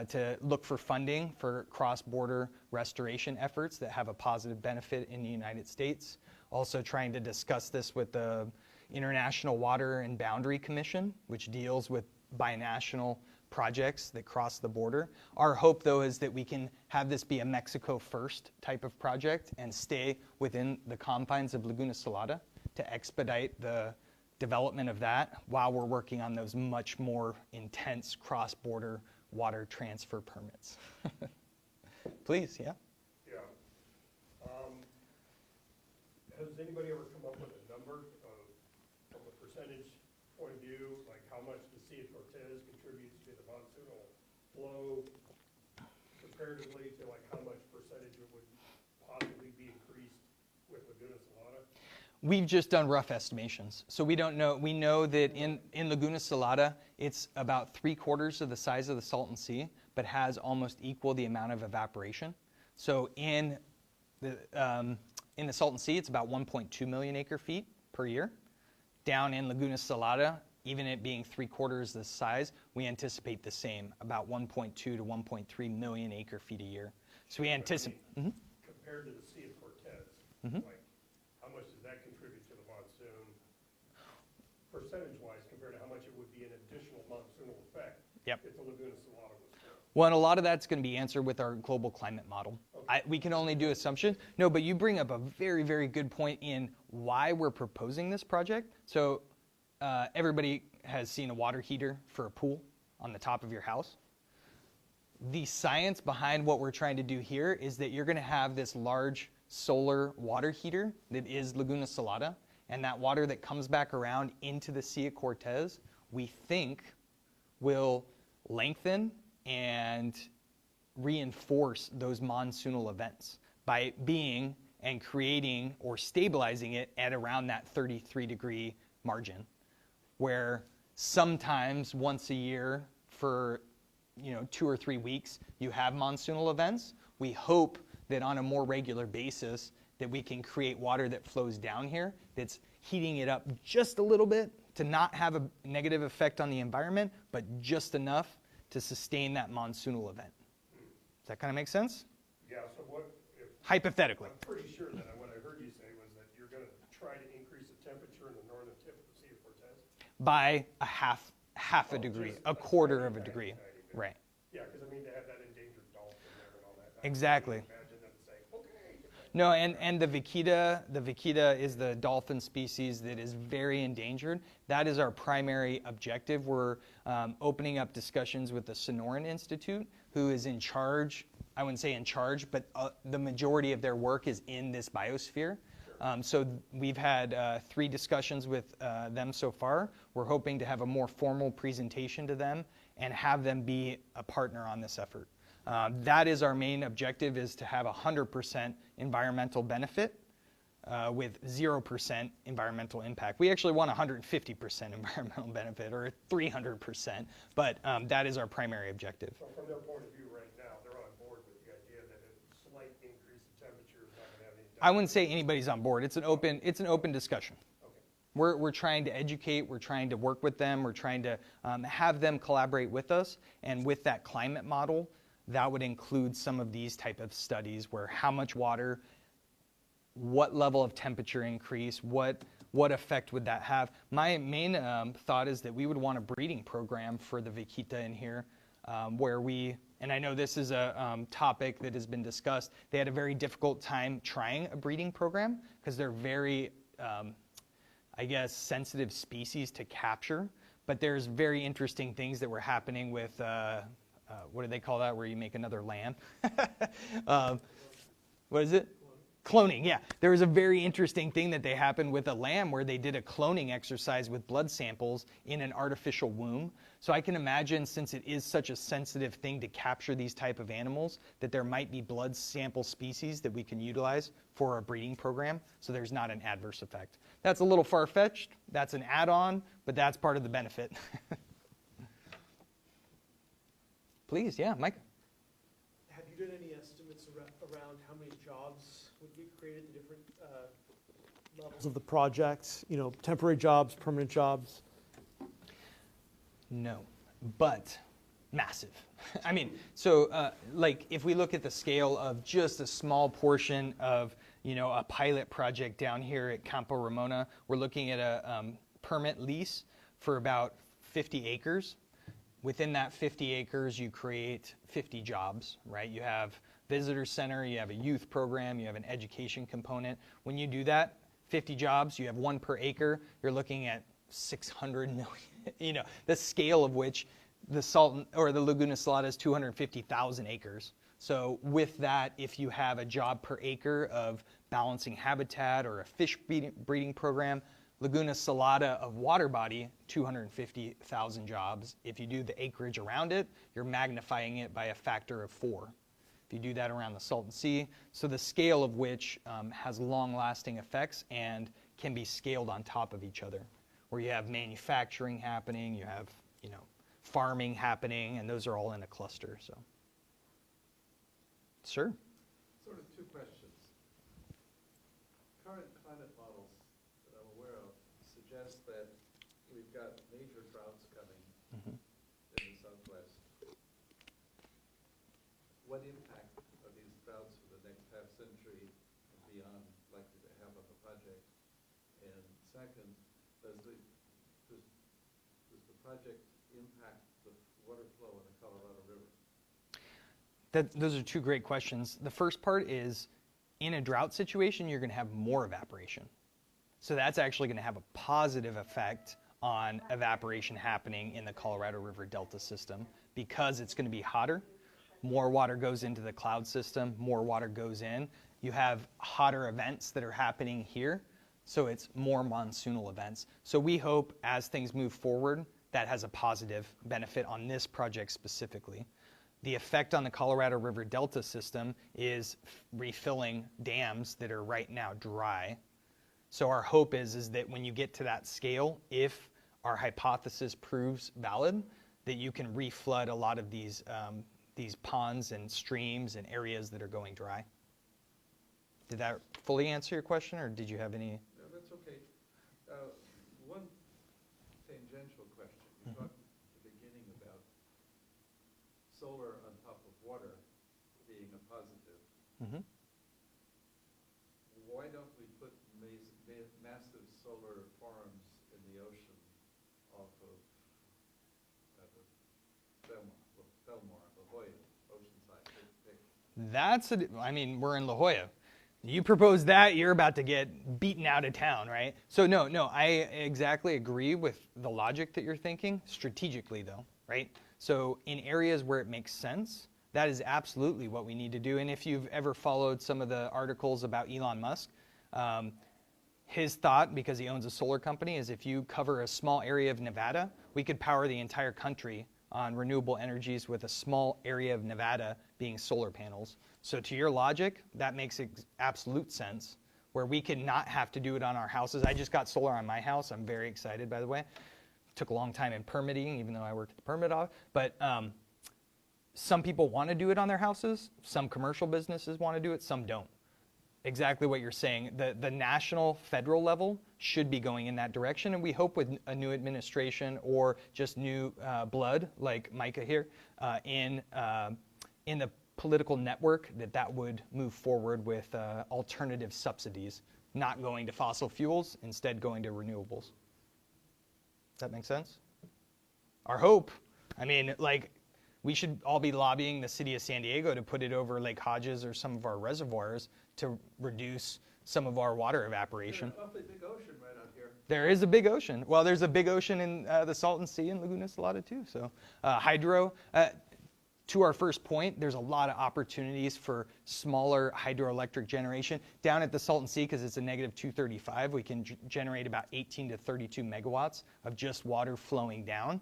to look for funding for cross-border restoration efforts that have a positive benefit in the United States. Also trying to discuss this with the International Water and Boundary Commission, which deals with binational projects that cross the border. Our hope, though, is that we can have this be a Mexico first type of project and stay within the confines of Laguna Salada to expedite the development of that while we're working on those much more intense cross-border water transfer permits. Please, yeah? Yeah. Has anybody ever come up with a number from a percentage point of view, like how much the Sea of Cortez contributes to the monsoonal flow comparatively to like how much percentage it would possibly be increased with Laguna Salada? We've just done rough estimations. So we don't know. We know that in Laguna Salada, it's about 3/4 of the size of the Salton Sea, but has almost equal the amount of evaporation. So in the Salton Sea, it's about 1.2 million acre feet per year. Down in Laguna Salada, even it being 3/4 the size, we anticipate the same, about 1.2 to 1.3 million acre feet a year. So we anticipate. Compared to the Sea of Cortez, like how much does that contribute to the monsoon, percentage-wise, compared to how much it would be an additional monsoonal effect if the Laguna Salada was full? Well, and a lot of that's going to be answered with our global climate model. Okay. We can only do assumptions. No, but you bring up a very, very good point in why we're proposing this project. So everybody has seen a water heater for a pool on the top of your house. The science behind what we're trying to do here is that you're going to have this large solar water heater that is Laguna Salada, and that water that comes back around into the Sea of Cortez, we think will lengthen and reinforce those monsoonal events by being and creating or stabilizing it at around that 33-degree margin, where sometimes once a year for 2 or 3 weeks you have monsoonal events. We hope that on a more regular basis that we can create water that flows down here that's heating it up just a little bit to not have a negative effect on the environment, but just enough to sustain that monsoonal event. Does that kind of make sense? Yeah, so what if... Hypothetically. I'm pretty sure that what I heard you say was that you're going to try to increase the temperature in the northern tip of the Sea of Cortez? By a half a degree, a quarter of a degree. Right. Yeah, because I mean, they have that endangered dolphin there and all that. Exactly. Imagine them saying, okay. No, and the Vaquita is the dolphin species that is very endangered. That is our primary objective. We're opening up discussions with the Sonoran Institute, who is in charge, I wouldn't say in charge, but the majority of their work is in this biosphere. So we've had 3 discussions with them so far. We're hoping to have a more formal presentation to them and have them be a partner on this effort. That is our main objective, is to have 100% environmental benefit with 0% environmental impact. We actually want 150% environmental benefit, or 300%, but that is our primary objective. So from their point of view right now, they're on board with the idea that a slight increase in temperature is not going to have any... I wouldn't say anybody's on board. It's an open discussion. We're trying to educate, we're trying to work with them, we're trying to have them collaborate with us, and with that climate model, that would include some of these type of studies where how much water, what level of temperature increase, what effect would that have. My main thought is that we would want a breeding program for the Vaquita in here, where we, and I know this is a topic that has been discussed, they had a very difficult time trying a breeding program because they're very, sensitive species to capture, but there's very interesting things that were happening with, what do they call that, where you make another lamb? What is it? Cloning, yeah. There was a very interesting thing that happened with a lamb where they did a cloning exercise with blood samples in an artificial womb. So I can imagine, since it is such a sensitive thing to capture these type of animals, that there might be blood sample species that we can utilize for a breeding program, so there's not an adverse effect. That's a little far-fetched. That's an add-on, but that's part of the benefit. Please, yeah, Mike. Have you done any estimates around how many jobs would be created at different levels of the project? Temporary jobs, permanent jobs? No, but massive. I mean, so like if we look at the scale of just a small portion of, a pilot project down here at Campo Ramona, we're looking at a permit lease for about 50 acres. Within that 50 acres, you create 50 jobs, right? You have visitor center, you have a youth program, you have an education component. When you do that, 50 jobs, you have 1 per acre, you're looking at 600 million, the scale of which the Salton or the Laguna Salada is 250,000 acres. So with that, if you have a job per acre of balancing habitat or a fish breeding program, Laguna Salada of water body, 250,000 jobs. If you do the acreage around it, you're magnifying it by a factor of 4. If you do that around the Salton Sea, so the scale of which has long-lasting effects and can be scaled on top of each other, where you have manufacturing happening, you have, farming happening, and those are all in a cluster. So, sure. we've got major droughts coming Mhm. in the southwest. What impact are these droughts for the next half century and beyond likely to have on the project? And second, does the project impact the water flow in the Colorado River? Those are two great questions. The first part is, in a drought situation, you're going to have more evaporation. So that's actually going to have a positive effect on evaporation happening in the Colorado River Delta system because it's going to be hotter. More water goes into the cloud system, more water goes in. You have hotter events that are happening here, so it's more monsoonal events. So we hope as things move forward, that has a positive benefit on this project specifically. The effect on the Colorado River Delta system is refilling dams that are right now dry. So our hope is that when you get to that scale, if our hypothesis proves valid, that you can reflood a lot of these ponds and streams and areas that are going dry. Did that fully answer your question, or did you have any? No, that's okay. One tangential question. You talked at the beginning about solar on top of water being a positive. Mm-hmm. Why don't we put massive solar farms in the ocean off of Belmar, La Jolla, Oceanside? I mean, we're in La Jolla. You propose that, you're about to get beaten out of town, right? So no, I exactly agree with the logic that you're thinking, strategically though, right? So in areas where it makes sense, that is absolutely what we need to do. And if you've ever followed some of the articles about Elon Musk, his thought, because he owns a solar company, is if you cover a small area of Nevada, we could power the entire country on renewable energies with a small area of Nevada being solar panels. So to your logic, that makes absolute sense, where we could not have to do it on our houses. I just got solar on my house. I'm very excited, by the way. Took a long time in permitting, even though I worked at the permit office. But some people want to do it on their houses. Some commercial businesses want to do it. Some don't. Exactly what you're saying. The national, federal level should be going in that direction, and we hope with a new administration or just new blood, like Micah here, in the political network, that would move forward with alternative subsidies, not going to fossil fuels, instead going to renewables. Does that make sense? Our hope, I mean, like, we should all be lobbying the city of San Diego to put it over Lake Hodges or some of our reservoirs to reduce some of our water evaporation. There's an awfully big ocean right out here. There is a big ocean. Well, there's a big ocean in the Salton Sea and Laguna Salada too. So hydro, to our first point, there's a lot of opportunities for smaller hydroelectric generation. Down at the Salton Sea, because it's a negative 235, we can generate about 18 to 32 megawatts of just water flowing down,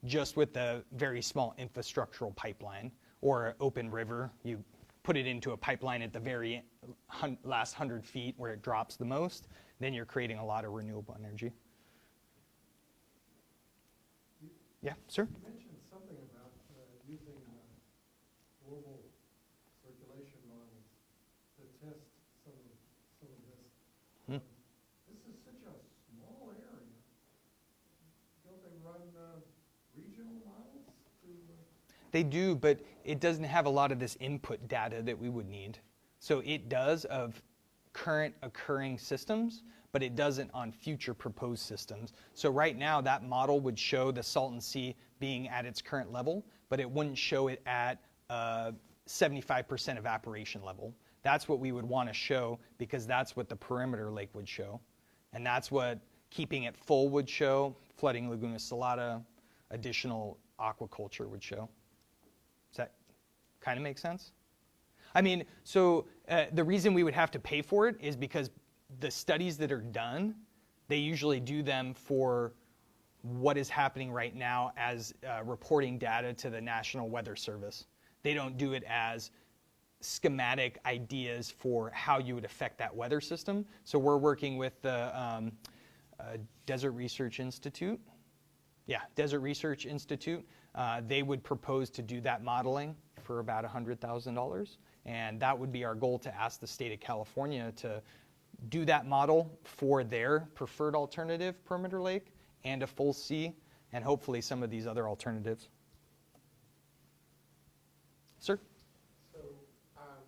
just with the very small infrastructural pipeline or open river. You put it into a pipeline at the very last 100 feet where it drops the most, then you're creating a lot of renewable energy. Yeah, sir? You mentioned something about using global circulation models to test some of this. This is such a small area. Don't they run regional models to? They do, but it doesn't have a lot of this input data that we would need. So it does of current occurring systems, but it doesn't on future proposed systems. So right now, that model would show the Salton Sea being at its current level, but it wouldn't show it at 75% evaporation level. That's what we would want to show, because that's what the perimeter lake would show. And that's what keeping it full would show, flooding Laguna Salada, additional aquaculture would show. Does that kind of make sense? I mean, so the reason we would have to pay for it is because the studies that are done, they usually do them for what is happening right now as reporting data to the National Weather Service. They don't do it as schematic ideas for how you would affect that weather system. So we're working with the Desert Research Institute. Yeah, Desert Research Institute. They would propose to do that modeling for about $100,000. And that would be our goal, to ask the state of California to do that model for their preferred alternative perimeter lake and a full sea, and hopefully some of these other alternatives. Sir? So,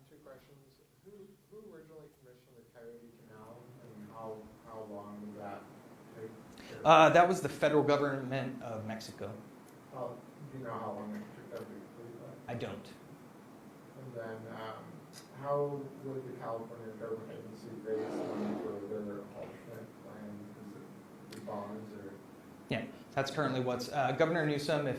two questions. Who originally commissioned the Coyote Canal, and how long did that take? That was the federal government of Mexico. Do you know how long it took them to complete that? I don't. And then, how would the California government agency raise money for their alternate plan? Is it bonds or? Yeah, that's currently what's, Governor Newsom, if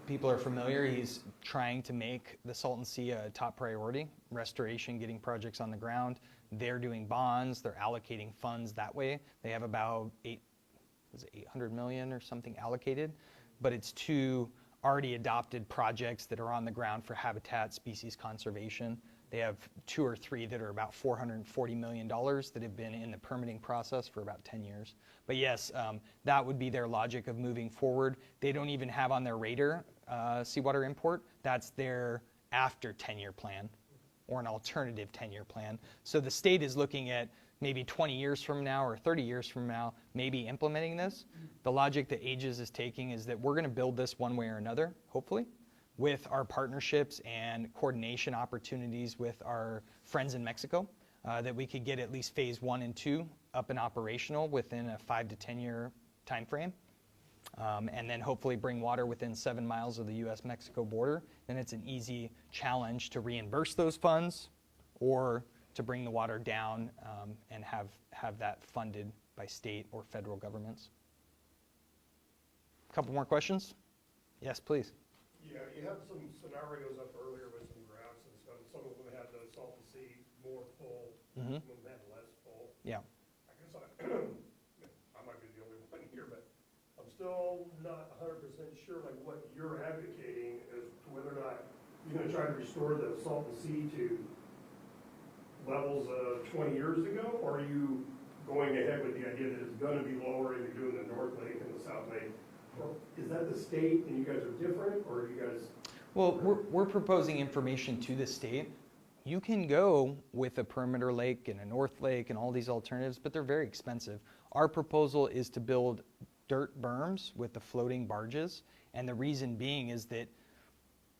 people are familiar, he's trying to make the Salton Sea a top priority, restoration, getting projects on the ground. They're doing bonds, they're allocating funds that way. They have about 800 million or something allocated, but it's to already adopted projects that are on the ground for habitat, species conservation. They have 2 or 3 that are about $440 million that have been in the permitting process for about 10 years. But yes, that would be their logic of moving forward. They don't even have on their radar seawater import. That's their after 10-year plan or an alternative 10-year plan. So the state is looking at maybe 20 years from now or 30 years from now, maybe implementing this. The logic that AGES is taking is that we're going to build this one way or another, hopefully, with our partnerships and coordination opportunities with our friends in Mexico, that we could get at least phase 1 and 2 up and operational within a 5 to 10 year time frame. And then hopefully bring water within 7 miles of the US-Mexico border. Then it's an easy challenge to reimburse those funds or to bring the water down and have that funded by state or federal governments. A couple more questions? Yes, please. Yeah, you had some scenarios up earlier with some graphs and stuff. Some of them had the Salton Sea more full, some of them had less full. Yeah. I guess I might be the only one here, but I'm still not 100% sure like what you're advocating as to whether or not you're going to try to restore the Salton Sea to levels of 20 years ago, or are you going ahead with the idea that it's going to be lower and you're doing the North Lake and the South Lake? Or is that the state and you guys are different, or are you guys? Well, we're proposing information to the state. You can go with a perimeter lake and a North Lake and all these alternatives, but they're very expensive. Our proposal is to build dirt berms with the floating barges, and the reason being is that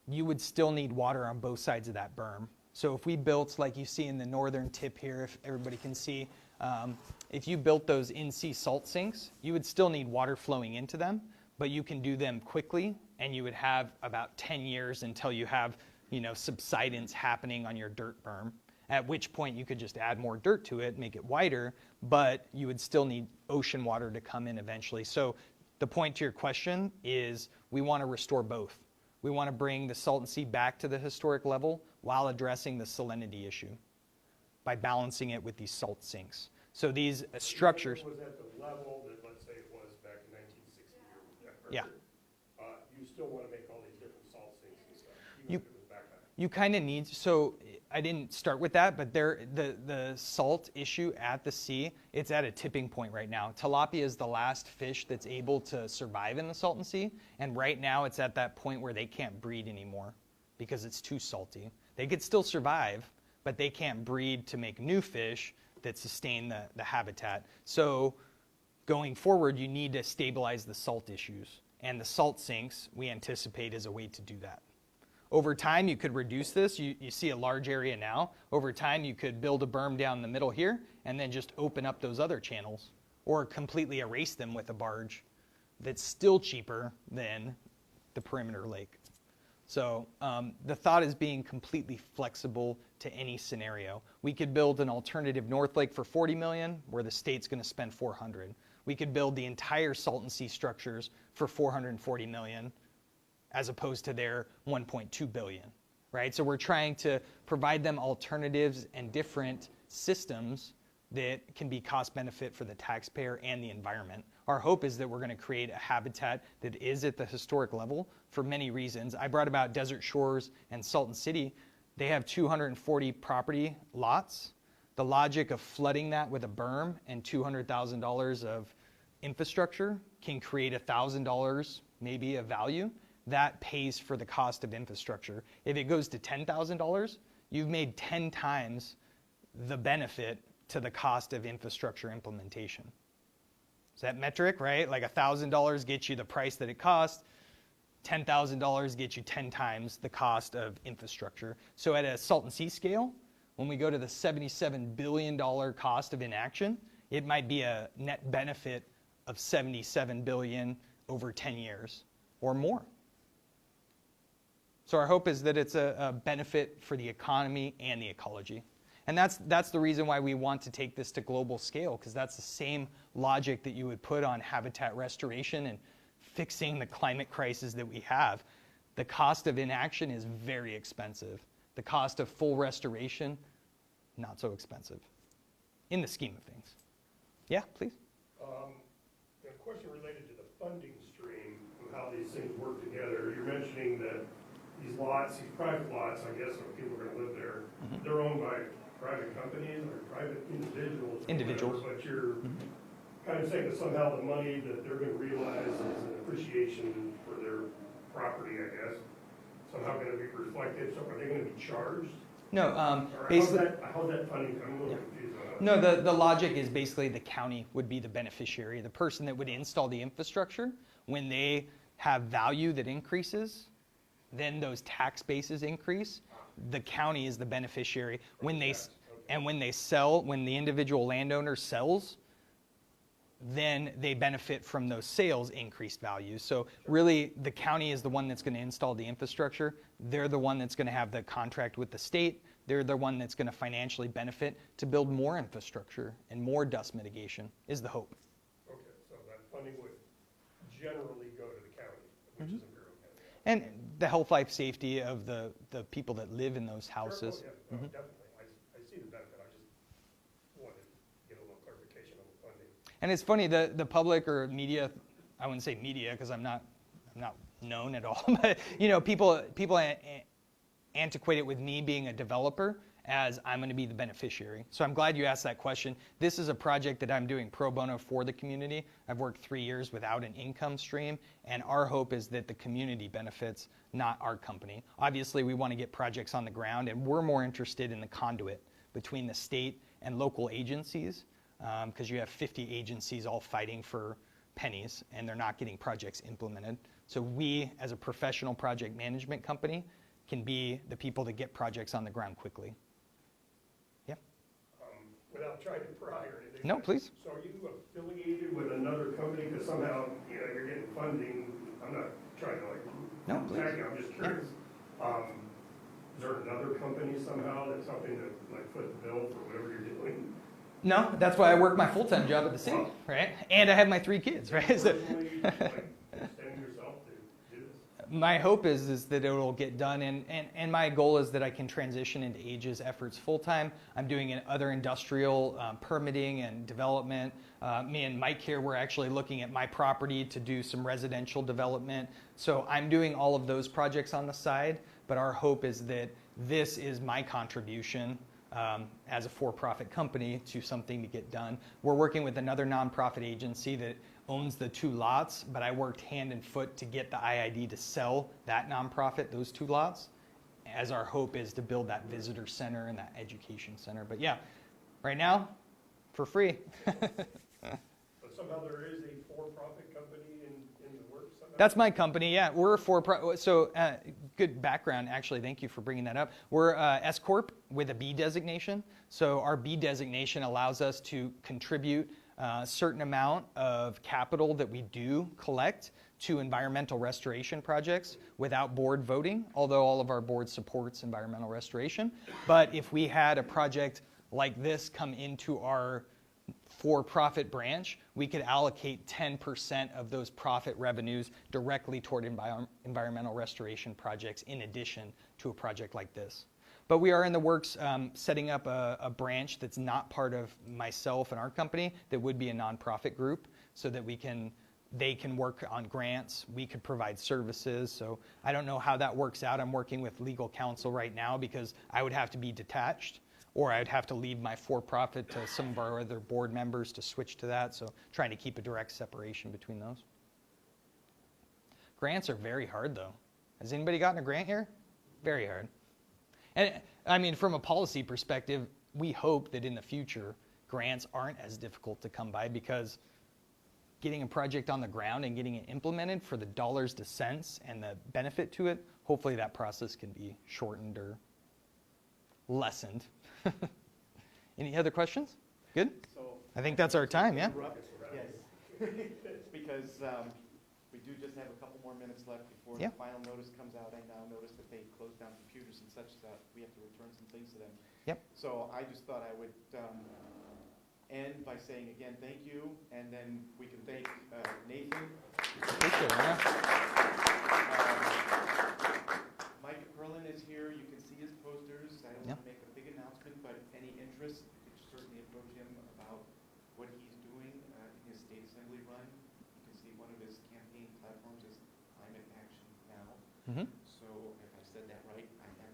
you would still need water on both sides of that berm. So if we built, like you see in the northern tip here, if everybody can see, if you built those in-sea salt sinks, you would still need water flowing into them, but you can do them quickly, and you would have about 10 years until you have, subsidence happening on your dirt berm, at which point you could just add more dirt to it, make it wider, but you would still need ocean water to come in eventually. So the point to your question is we want to restore both. We want to bring the Salton Sea back to the historic level while addressing the salinity issue by balancing it with these salt sinks. So these structures. Was at the level that, let's say, it was back in 1960 or Yeah. You still want to make all these different salt sinks and stuff, even if it was back then? You kind of need, so I didn't start with that, but the salt issue at the sea, it's at a tipping point right now. Tilapia is the last fish that's able to survive in the Salton Sea, and right now it's at that point where they can't breed anymore because it's too salty. They could still survive, but they can't breed to make new fish that sustain the habitat. So going forward, you need to stabilize the salt issues, and the salt sinks we anticipate is a way to do that. Over time, you could reduce this. You see a large area now. Over time, you could build a berm down the middle here and then just open up those other channels or completely erase them with a barge that's still cheaper than the perimeter lake. So the thought is being completely flexible to any scenario. We could build an alternative North Lake for $40 million where the state's going to spend $400. We could build the entire Salton Sea structures for $440 million as opposed to their $1.2 billion, right? So we're trying to provide them alternatives and different systems that can be cost benefit for the taxpayer and the environment. Our hope is that we're going to create a habitat that is at the historic level for many reasons. I brought about Desert Shores and Salton City. They have 240 property lots. The logic of flooding that with a berm and $200,000 of infrastructure can create $1,000 maybe of value. That pays for the cost of infrastructure. If it goes to $10,000, you've made 10 times the benefit to the cost of infrastructure implementation. Is that metric, right? Like $1,000 gets you the price that it costs. $10,000 gets you 10 times the cost of infrastructure. So at a Salton Sea scale, when we go to the $77 billion cost of inaction, it might be a net benefit of $77 billion over 10 years or more. So our hope is that it's a benefit for the economy and the ecology. And that's the reason why we want to take this to global scale, because that's the same logic that you would put on habitat restoration and fixing the climate crisis that we have. The cost of inaction is very expensive. The cost of full restoration, not so expensive in the scheme of things. Yeah, please. A question related to the funding stream and how these things work together. You're mentioning that these lots, these private lots, I guess, when people are going to live there, they're owned by private companies or private individuals. Individuals. But you're kind of saying that somehow the money that they're going to realize is an appreciation for their property, I guess, somehow going to be reflected. So are they going to be charged? No, Or basically. how's that funding? I'm a little confused on that. No, the logic is basically the county would be the beneficiary, the person that would install the infrastructure. When they have value that increases, then those tax bases increase. The county is the beneficiary. When they sell, when the individual landowner sells, then they benefit from those sales increased values. So really, the county is the one that's going to install the infrastructure. They're the one that's going to have the contract with the state. They're the one that's going to financially benefit to build more infrastructure and more dust mitigation is the hope. Okay, so that funding would generally go to the county, which is Imperial County. And the health, life, safety of the people that live in those houses. Sure, oh, yeah, no, definitely. I see the benefit. I just wanted to get a little clarification on the funding. And it's funny, the public or media, I wouldn't say media because I'm not known at all, but people antiquate it with me being a developer as I'm going to be the beneficiary. So I'm glad you asked that question. This is a project that I'm doing pro bono for the community. I've worked 3 years without an income stream, and our hope is that the community benefits, not our company. Obviously, we want to get projects on the ground, and we're more interested in the conduit between the state and local agencies, because you have 50 agencies all fighting for pennies, and they're not getting projects implemented. So we, as a professional project management company, can be the people that get projects on the ground quickly. Yeah? Without trying to pry or anything. No, please. So are you affiliated with another company? Because somehow, you're getting funding. I'm not trying to No, please. attack you. I'm just curious. Is there another company somehow that's helping to foot the bill for whatever you're doing? No, that's why I work my full-time job at the city, right? And I have my 3 kids, right? So, Personally, extending yourself to do this? my hope is that it will get done, and my goal is that I can transition into Aegis efforts full-time. I'm doing other industrial permitting and development. Me and Mike here, we're actually looking at my property to do some residential development. So I'm doing all of those projects on the side, but our hope is that this is my contribution as a for-profit company to something to get done. We're working with another nonprofit agency that owns the 2 lots, but I worked hand and foot to get the IID to sell that nonprofit, those 2 lots, as our hope is to build that visitor center and that education center. But yeah, right now, for free. But somehow there is a for-profit company in the works somehow? That's my company, yeah. We're a for-profit, so good background, actually. Thank you for bringing that up. We're S Corp with a B designation. So our B designation allows us to contribute a certain amount of capital that we do collect to environmental restoration projects without board voting, although all of our board supports environmental restoration. But if we had a project like this come into our for-profit branch, we could allocate 10% of those profit revenues directly toward environmental restoration projects in addition to a project like this. But we are in the works setting up a branch that's not part of myself and our company, that would be a nonprofit group, so that they can work on grants, we could provide services. So I don't know how that works out. I'm working with legal counsel right now because I would have to be detached, or I'd have to leave my for-profit to some of our other board members to switch to that. So trying to keep a direct separation between those. Grants are very hard, though. Has anybody gotten a grant here? Very hard. And I mean, from a policy perspective, we hope that in the future, grants aren't as difficult to come by because getting a project on the ground and getting it implemented for the dollars to cents and the benefit to it, hopefully that process can be shortened or lessened. Any other questions? Good? So I think that's our time, yeah? interrupt? Yes. Because we do just have a couple more minutes left before Yeah. the final notice comes out. I now notice that they closed down computers and such, that we have to return some things to them. Yep. So I just thought I would end by saying again, thank you, and then we can thank Nathan. Appreciate it, yeah. Mike Perlin is here. You can see his posters. I don't Yeah. want to make a big announcement, but any interest, you could certainly approach him about what he's doing in his state assembly run. You can see one of his campaign platforms is Climate Action Now. Mm-hmm. So if I said that right, I am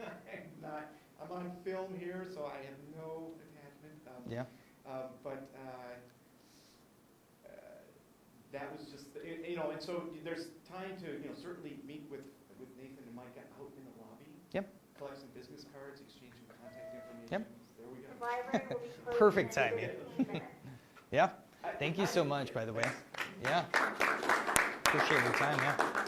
I'm not. I'm on film here, so I have no attachment. Yeah. But that was just, and so there's time to, certainly meet with Nathan and Micah out in the lobby. Yep. Collect some business cards, exchange some contact information. Yep. There we go. The library will be closed Perfect in timing. 15 minutes. Yeah. Thank you so much, by the way. Yeah. Appreciate your time, yeah.